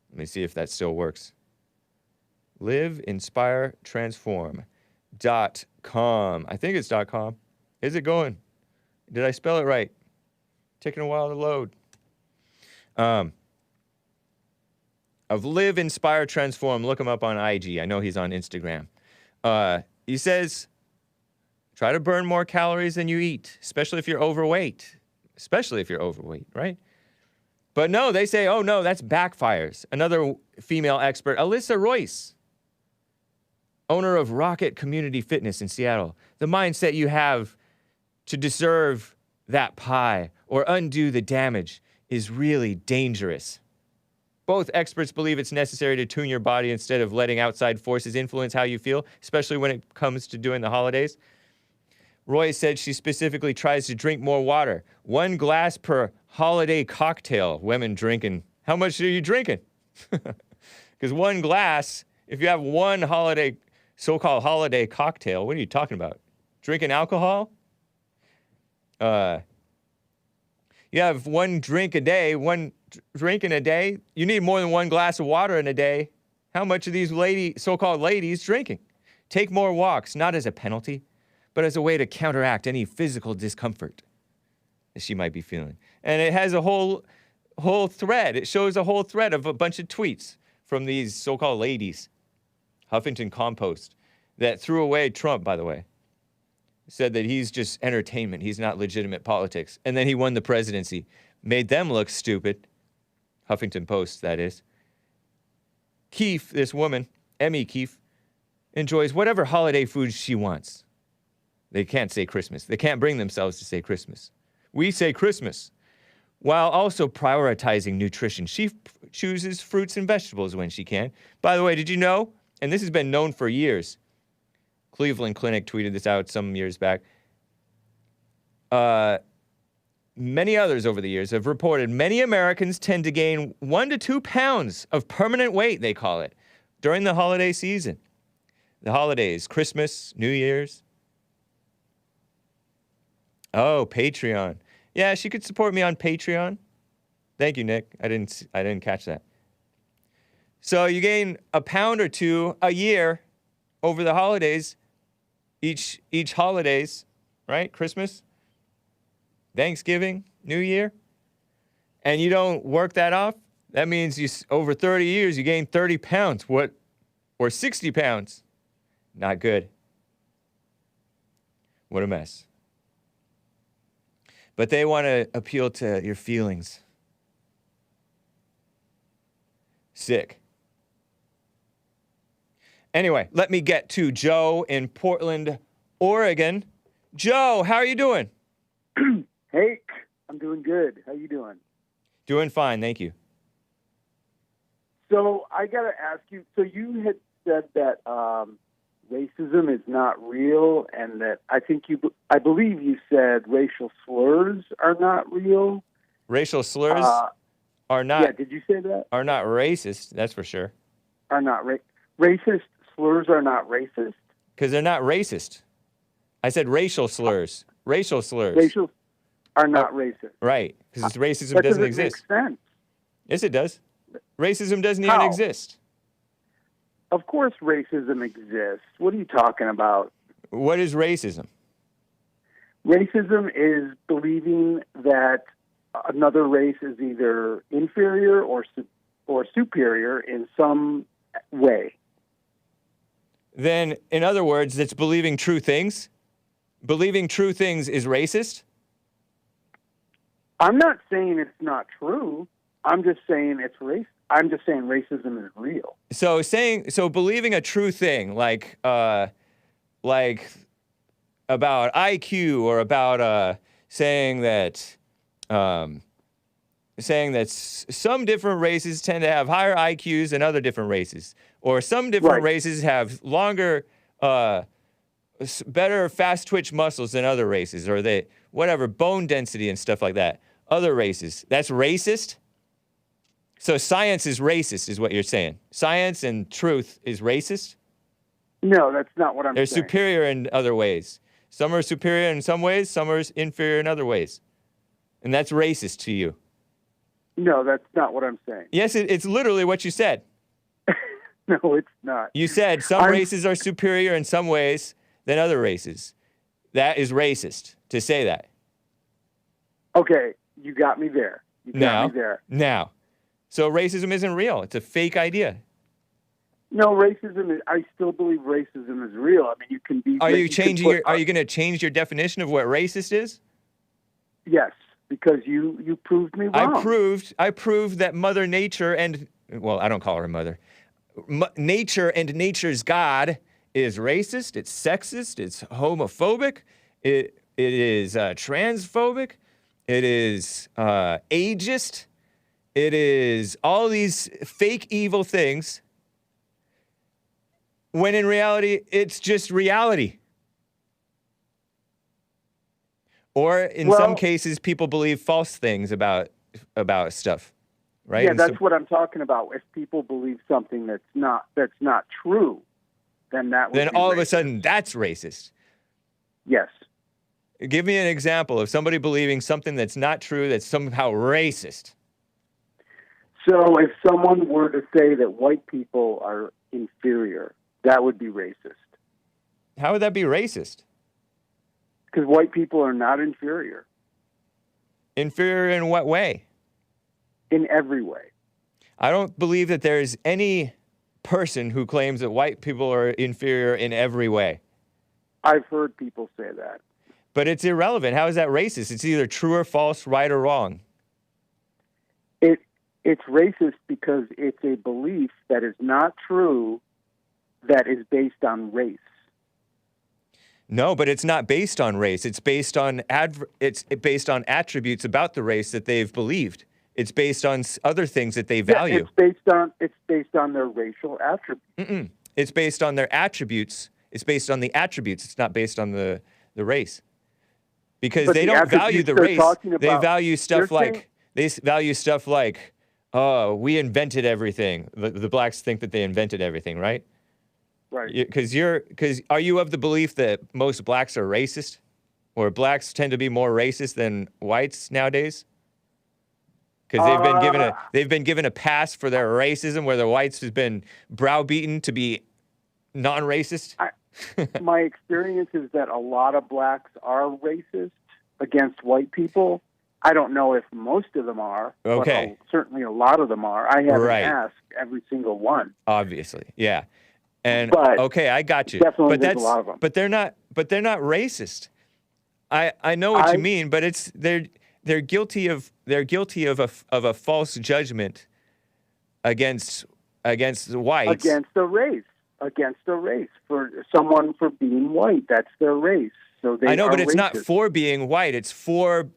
Let me see if that still works. LiveInspireTransform.com. I think it's .com. Is it going? Did I spell it right? Taking a while to load. Of Live, Inspire, Transform. Look him up on IG. I know he's on Instagram. He says, try to burn more calories than you eat, especially if you're overweight. Right? But no, they say, oh no, that's backfires. Another female expert, Alyssa Royce, owner of Rocket Community Fitness in Seattle. The mindset you have to deserve that pie or undo the damage is really dangerous. Both experts believe it's necessary to tune your body instead of letting outside forces influence how you feel, especially when it comes to doing the holidays. Roy said she specifically tries to drink more water. 1 glass per holiday cocktail. Women drinking. How much are you drinking? Because 1 glass, if you have one so-called holiday cocktail, what are you talking about? Drinking alcohol? You have 1 drink a day, 1 drink in a day. You need more than 1 glass of water in a day. How much are these so-called ladies drinking? Take more walks, not as a penalty, but as a way to counteract any physical discomfort that she might be feeling. And it has a whole thread. It shows a whole thread of a bunch of tweets from these so-called ladies. Huffington Compost that threw away Trump, by the way. Said that he's just entertainment. He's not legitimate politics. And then he won the presidency. Made them look stupid. Huffington Post, that is. Keefe, this woman, Emmy Keefe, enjoys whatever holiday food she wants. They can't say Christmas. They can't bring themselves to say Christmas. We say Christmas, while also prioritizing nutrition. She chooses fruits and vegetables when she can. By the way, did you know, and this has been known for years, Cleveland Clinic tweeted this out some years back, many others over the years have reported many Americans tend to gain 1 to 2 pounds of permanent weight, they call it, during the holiday season. The holidays, Christmas, New Year's. Oh, Patreon. Yeah, she could support me on Patreon. Thank you, Nick. I didn't catch that. So you gain 1 pound or 2 a year over the holidays, each holidays, right? Christmas, Thanksgiving, New Year, and you don't work that off. That means over 30 years you gain 30 pounds. Or 60 pounds. Not good. What a mess. But they want to appeal to your feelings. Sick. Anyway, let me get to Joe in Portland, Oregon. Joe, how are you doing? Hake, I'm doing good. How you doing? Doing fine, thank you. So I got to ask you, so you had said that racism is not real, and that I believe you said racial slurs are not real. Racial slurs are not. Yeah, did you say that? Are not racist, that's for sure. Are not racist slurs are not racist? Because they're not racist. I said racial slurs. Racial slurs. Racial are not racist. Right, because racism doesn't exist. Make sense. Yes, it does. Racism doesn't even exist. Of course racism exists. What are you talking about? What is racism? Racism is believing that another race is either inferior or superior in some way. Then, in other words, it's believing true things? Believing true things is racist? I'm not saying it's not true. I'm just saying it's racist. I'm just saying racism is real. So believing a true thing, like like about IQ or about saying that some different races tend to have higher IQs than other different races, or some different races have longer, better fast twitch muscles than other races, or they whatever bone density and stuff like that. Other races, that's racist. So science is racist, is what you're saying. Science and truth is racist. No, that's not what I'm They're saying. superior in other ways. Some are superior in some ways, some are inferior in other ways. And that's racist to you. No, that's not what I'm saying. Yes, it's literally what you said. No, it's not. You said some races are superior in some ways than other races. That is racist to say that. Okay, you got me there. You got me there. Now. So racism isn't real. It's a fake idea. No, I still believe racism is real. I mean, you can be... Are you going to change your definition of what racist is? Yes, because you proved me wrong. I proved that Mother Nature and... Well, I don't call her mother. Nature and nature's God is racist, it's sexist, it's homophobic, it is transphobic, it is ageist, it is all these fake evil things, when in reality, it's just reality. Or in some cases, people believe false things about stuff, right? Yeah, that's what I'm talking about. If people believe something that's not true, then that would then be all racist. of a sudden that's racist. Yes. Give me an example of somebody believing something that's not true that's somehow racist. So if someone were to say that white people are inferior, that would be racist. How would that be racist? Because white people are not inferior. Inferior in what way? In every way. I don't believe that there's any person who claims that white people are inferior in every way. I've heard people say that. But it's irrelevant. How is that racist? It's either true or false, right or wrong. It's racist because it's a belief that is not true, that is based on race. No, but it's not based on race. It's based on it's based on attributes about the race that they've believed. It's based on other things that they value. Yeah, it's based on their racial attributes. It's based on their attributes. It's based on the attributes. It's not based on the race. Because they don't value the race. They value stuff like oh, we invented everything. The blacks think that they invented everything, right? Right. Because are you of the belief that most blacks are racist, or blacks tend to be more racist than whites nowadays? Because they've been given a pass for their racism, where the whites has been browbeaten to be non-racist. My experience is that a lot of blacks are racist against white people. I don't know if most of them are, but certainly a lot of them are. I haven't asked every single one. Obviously, yeah. And but I got you. Definitely, there's a lot of them. But they're not racist. I know what you mean, but they're guilty of a false judgment against the whites. Against a race for someone for being white. That's their race. So they. I know, but it's racist. not for being white. It's for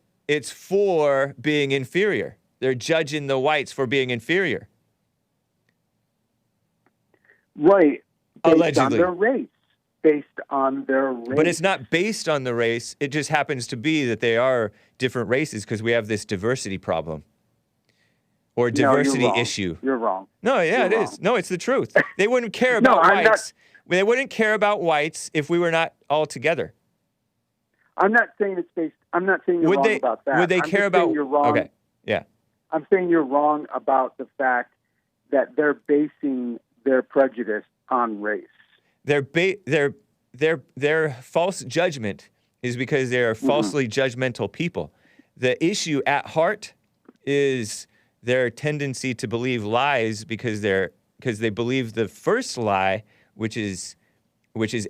being inferior. They're judging the whites for being inferior. Right. Allegedly. Based on their race. But it's not based on the race. It just happens to be that they are different races because we have this diversity problem. Or diversity issue. You're wrong. No, yeah, it is. No, it's the truth. They wouldn't care about whites. They wouldn't care about whites if we were not all together. I'm not saying it's based. I'm not saying you're wrong about that. Would they care about? You're wrong. Okay. Yeah. I'm saying you're wrong about the fact that they're basing their prejudice on race. Their false judgment is because they are falsely judgmental people. The issue at heart is their tendency to believe lies because they believe the first lie, which is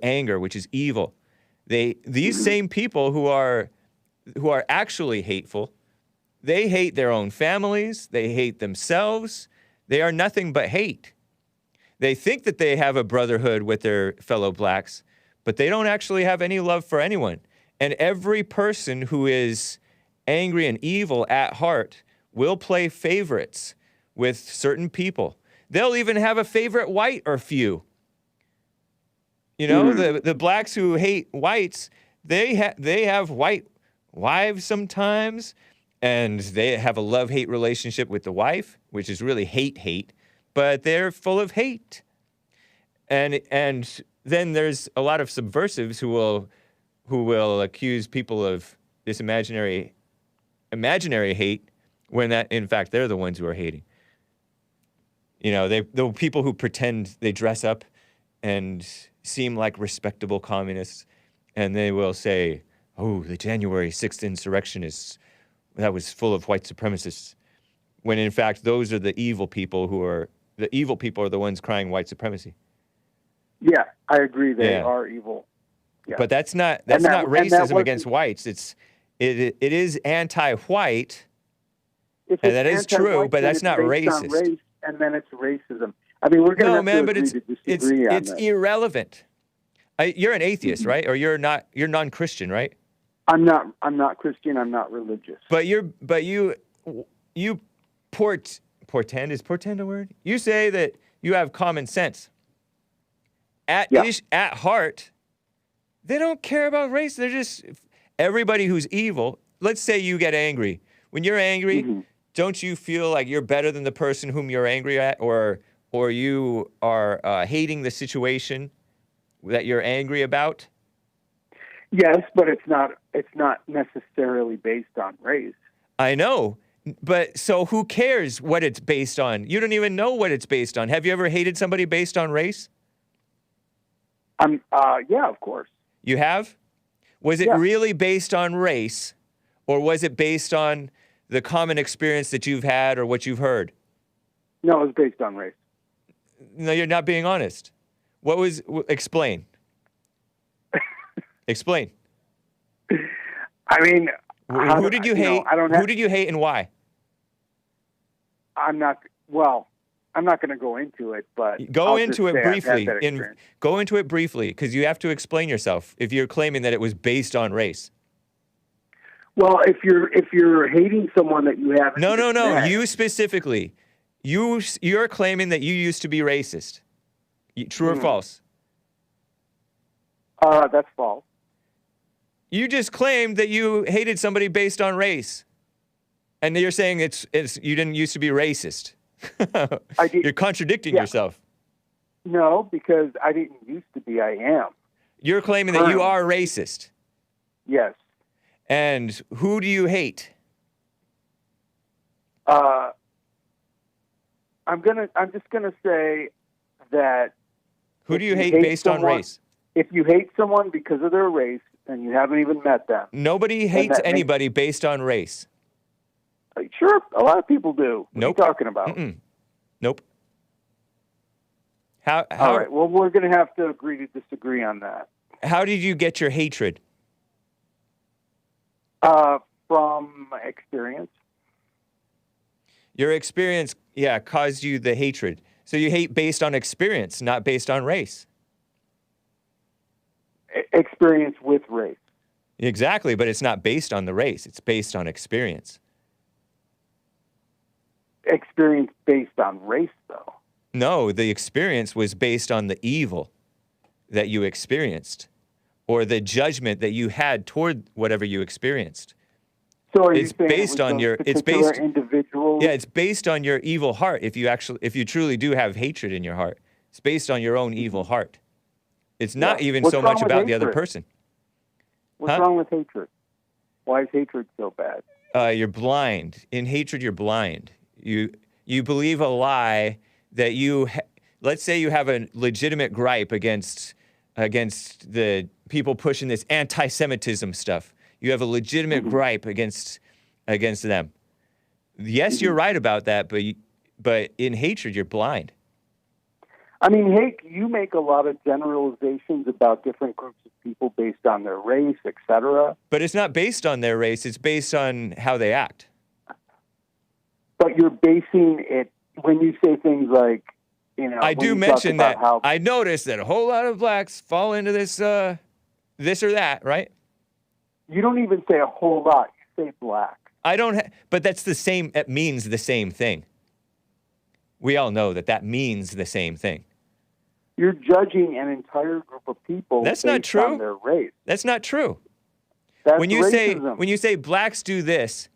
anger, which is evil. These same people who are actually hateful, they hate their own families, they hate themselves. They are nothing but hate. They think that they have a brotherhood with their fellow blacks, but they don't actually have any love for anyone. And every person who is angry and evil at heart will play favorites with certain people. They'll even have a favorite white or few. You know, the blacks who hate whites, they have white wives sometimes, and they have a love-hate relationship with the wife, which is really hate, but they're full of hate. And then there's a lot of subversives who will accuse people of this imaginary hate when that, in fact, they're the ones who are hating. You know, the people who pretend they dress up and seem like respectable communists, and they will say, oh, the January 6th insurrectionists, that was full of white supremacists, when in fact those are the evil people are the ones crying white supremacy. Yeah, I agree. They are evil. Yeah. But that's not racism against whites. It is anti-white, and that is true. But that's not racist. Race, and then it's racism. I mean, we're going to have to agree to disagree on it's irrelevant. You're an atheist, right? Or you're non-Christian, right? I'm not Christian. I'm not religious. But you portend, is portend a word? You say that you have common sense. At heart, they don't care about race. They're just everybody who's evil. Let's say you get angry. When you're angry, don't you feel like you're better than the person whom you're angry at, or you are hating the situation that you're angry about? Yes, but it's not necessarily based on race. I know, but so who cares what it's based on? You don't even know what it's based on. Have you ever hated somebody based on race? Yeah, of course. You have? Was it really based on race, or was it based on the common experience that you've had or what you've heard? No, it was based on race. No, you're not being honest. Explain. Explain. I mean, who did you hate? Who did you hate and why? I'm not going to go into it, but go into it briefly. Go into it briefly, because you have to explain yourself if you're claiming that it was based on race. Well, if you're hating someone that you haven't met, you specifically, you're claiming that you used to be racist. True or false? That's false. You just claimed that you hated somebody based on race, and you're saying it's you didn't used to be racist. I did. You're contradicting yourself. No, because I didn't used to be. I am. You're claiming that you are racist. Yes. And who do you hate? I'm just gonna say that. Who do you hate based on race? If you hate someone because of their race and you haven't even met them, nobody hates anybody based on race. Sure, a lot of people do. What are you talking about? Nope. All right. Well, we're going to have to agree to disagree on that. How did you get your hatred? From experience. Your experience, caused you the hatred. So you hate based on experience, not based on race. Experience with race. Exactly, but it's not based on the race. It's based on experience. Experience based on race, though. No, the experience was based on the evil that you experienced, or the judgment that you had toward whatever you experienced. So it's based on your individual. Yeah, it's based on your evil heart. If you truly do have hatred in your heart, it's based on your own evil heart. It's not even so much about the other person. What's wrong with hatred? Why is hatred so bad? You're blind. In hatred, you're blind. You believe a lie that let's say you have a legitimate gripe against the people pushing this anti-Semitism stuff. You have a legitimate gripe against them. Yes, you're right about that, but in hatred, you're blind. I mean, Hake, you make a lot of generalizations about different groups of people based on their race, etc. But it's not based on their race. It's based on how they act. But you're basing it, when you say things like I do mention that I noticed that a whole lot of blacks fall into this this or that, right? You don't even say a whole lot. You say black. I don't, but that's the same, it means the same thing. We all know that means the same thing. You're judging an entire group of people based not true. On their race. That's not true. That's when racism. you say blacks do this,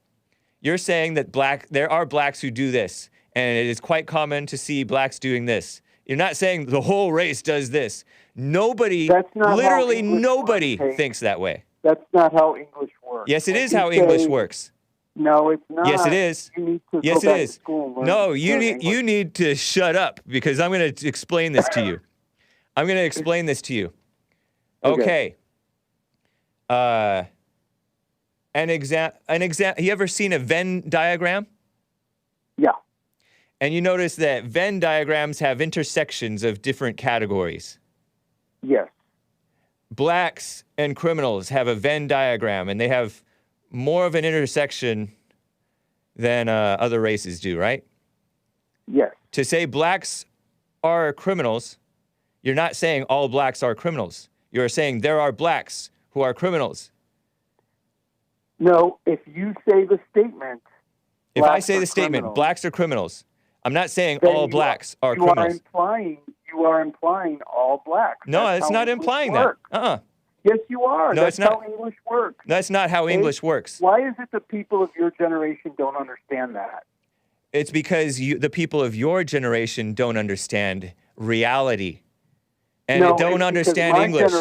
you're saying that there are blacks who do this, and it is quite common to see blacks doing this. You're not saying the whole race does this. Nobody, literally nobody thinks that way. That's not how English works. Yes, it is how English works. No, it's not. Yes, it is. You need to yes, go it back is. To school and learn no, you need to shut up because I'm going to explain this to you. I'm going to explain this to you. Okay. An example. You ever seen a Venn diagram? Yeah. And you notice that Venn diagrams have intersections of different categories. Yes. Blacks and criminals have a Venn diagram, and they have more of an intersection than other races do, right? Yes. To say blacks are criminals, you're not saying all blacks are criminals. You're saying there are blacks who are criminals. No, if you say the statement... If I say the statement, blacks are criminals, I'm not saying all blacks are criminals. You are implying all blacks. No, it's not implying that. Yes, you are. No, That's it's not. how English works. That's not how English works. Why is it the people of your generation don't understand that? It's because the people of your generation don't understand reality. And don't understand English.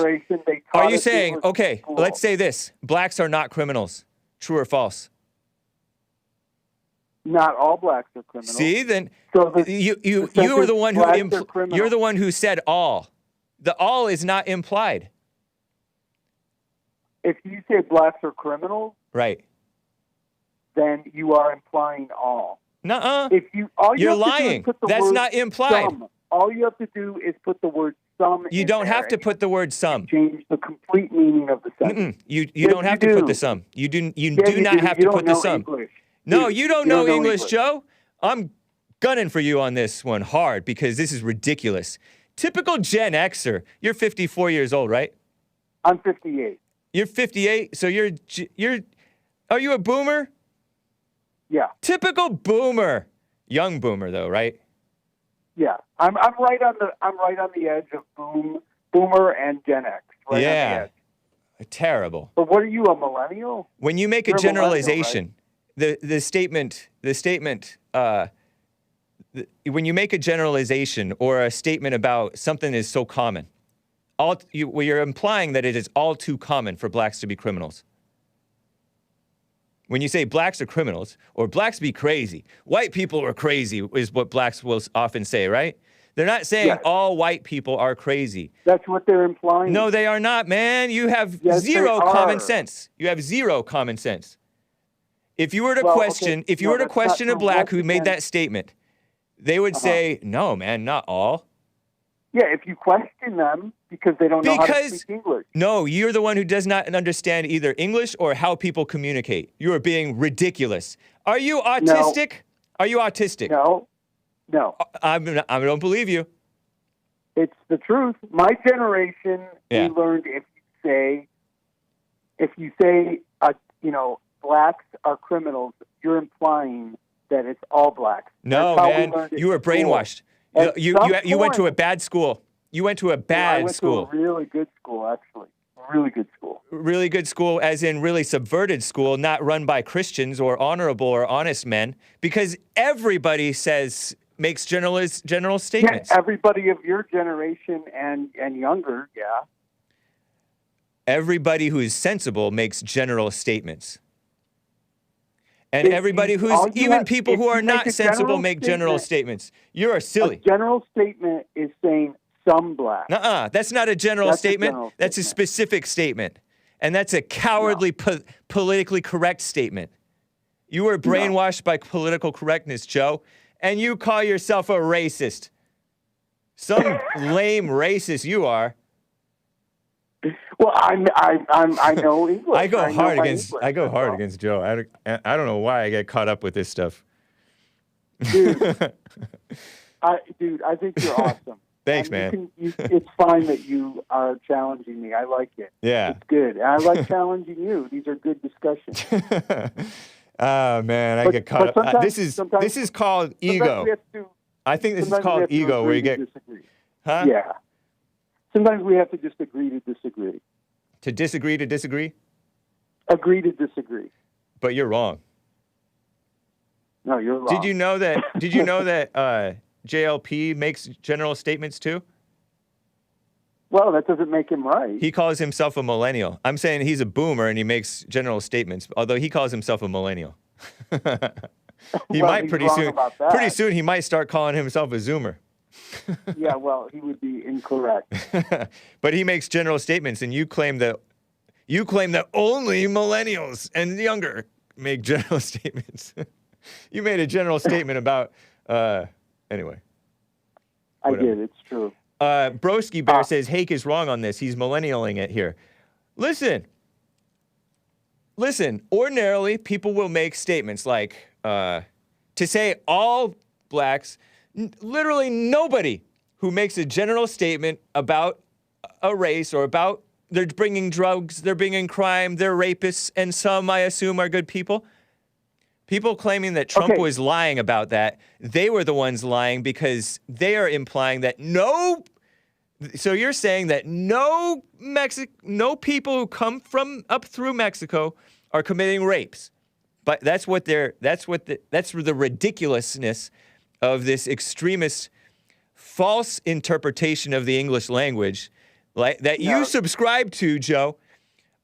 Are you saying, okay, let's say this, blacks are not criminals. True or false? Not all blacks are criminals. See, then you are the one you're the one who said all. The all is not implied. If you say blacks are criminals, right, then you are implying all. Nuh-uh. You're lying. That's not implied. Some. All you have to do is put the word some. You don't have to put the word some. Change the complete meaning of the sentence. You don't have to put the some. You do not have to put the some. English. No, you don't know English, Joe. I'm gunning for you on this one hard because this is ridiculous. Typical Gen Xer. You're 54 years old, right? I'm 58. You're 58, so are you a boomer? Yeah. Typical boomer. Young boomer though, right? Yeah. I'm right on the edge of boomer and Gen X. Right on the edge. Terrible. But what are you, a millennial? When you make a generalization, right? the statement when you make a generalization or a statement about something is so common, you're implying that it is all too common for blacks to be criminals. When you say blacks are criminals or blacks be crazy, white people are crazy is what blacks will often say, right? They're not saying all white people are crazy. That's what they're implying. No, they are not, man. You have zero common sense. You have zero common sense. If you were to question a black who made that statement, they would say, no, man, not all. Yeah, if you question them because they don't know how to speak English. No, you're the one who does not understand either English or how people communicate. You are being ridiculous. Are you autistic? No. Are you autistic? No. I don't believe you. It's the truth. My generation, we learned if you say, blacks are criminals, you're implying that it's all blacks. No, man, you were brainwashed. You went to a bad school. You went to a bad school. I went to a really good school, actually. Really good school. Really good school, as in really subverted school, not run by Christians or honorable or honest men, because everybody makes general statements. Yeah, everybody of your generation and younger, yeah. Everybody who is sensible makes general statements. And everybody even people who are not sensible make general statements. You are silly. A general statement is saying some blacks. Nuh-uh. That's not a general statement. That's a specific statement. And that's a cowardly, politically correct statement. You were brainwashed by political correctness, Joe. And you call yourself a racist. Some lame racist you are. Well, I know English. I go hard against Joe. I don't know why I get caught up with this stuff. Dude, Dude, I think you're awesome. Thanks, man. It's fine that you are challenging me. I like it. Yeah. It's good. And I like challenging you. These are good discussions. Oh, man, I get caught up. This is called ego. I think this is called ego, where you get... Disagree. Huh? Yeah. Sometimes we have to just agree to disagree. To disagree to disagree? Agree to disagree. But you're wrong. No, you're wrong. Did you know that JLP makes general statements too? Well, that doesn't make him right. He calls himself a millennial. I'm saying he's a boomer and he makes general statements, although he calls himself a millennial. He might pretty soon he might start calling himself a Zoomer. Yeah, well, he would be incorrect. But he makes general statements, and you claim that only millennials and younger make general statements. You made a general statement about anyway. I did. It's true. Broski Bear says Hake is wrong on this. He's millennialing it here. Listen. Ordinarily, people will make statements like to say all blacks. Literally nobody who makes a general statement about a race or about they're bringing drugs, they're bringing crime, they're rapists, and some, I assume, are good people. People claiming that Trump was lying about that, they were the ones lying because they are implying that so you're saying that no people who come from up through Mexico are committing rapes. But that's the ridiculousness of this extremist false interpretation of the English language that you subscribe to, Joe,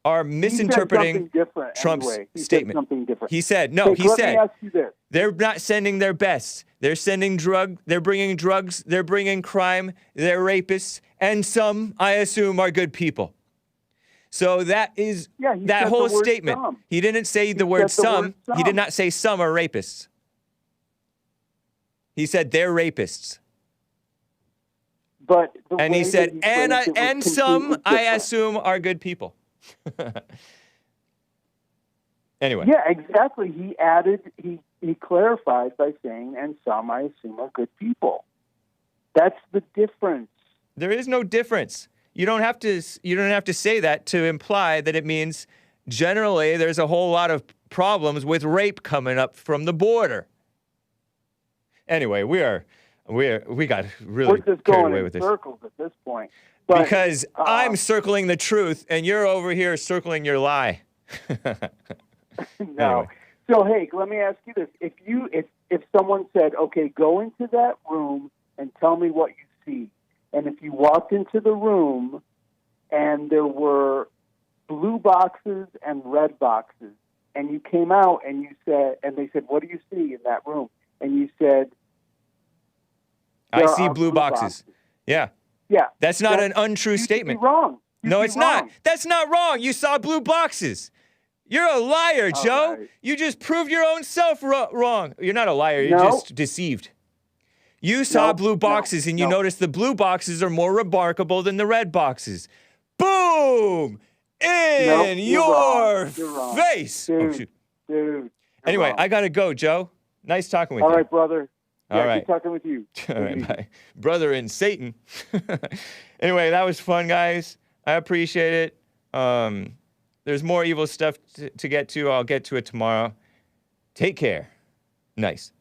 are misinterpreting Trump's statement. He said, let me ask you this. They're not sending their best. They're sending they're bringing drugs, they're bringing crime, they're rapists, and some, I assume, are good people. So that is that whole statement. Some. He didn't say the word some. He did not say some are rapists. He said they're rapists. But he said, and some, I assume, are good people. Anyway. Yeah, exactly. He added, he clarified by saying, and some, I assume, are good people. That's the difference. There is no difference. You don't have to say that to imply that it means generally there's a whole lot of problems with rape coming up from the border. Anyway, we got really carried away with this. Circles at this point. Because I'm circling the truth and you're over here circling your lie. No. Anyway. So, Hake, let me ask you this. If someone said, okay, go into that room and tell me what you see. And if you walked into the room and there were blue boxes and red boxes, and you came out and you said, and they said, what do you see in that room? And you said, I see blue boxes. Yeah. Yeah. That's not an untrue statement. You're wrong. No, it's not. That's not wrong. You saw blue boxes. You're a liar, Joe. Right. You just proved your own self wrong. You're not a liar. You're just deceived. You saw blue boxes and you noticed the blue boxes are more remarkable than the red boxes. Boom! In your face. Dude. Anyway, I got to go, Joe. Nice talking with you. All right, brother. All right. Keep talking with you. All right, bye. Brother in Satan. Anyway, that was fun, guys. I appreciate it. There's more evil stuff to get to. I'll get to it tomorrow. Take care. Nice.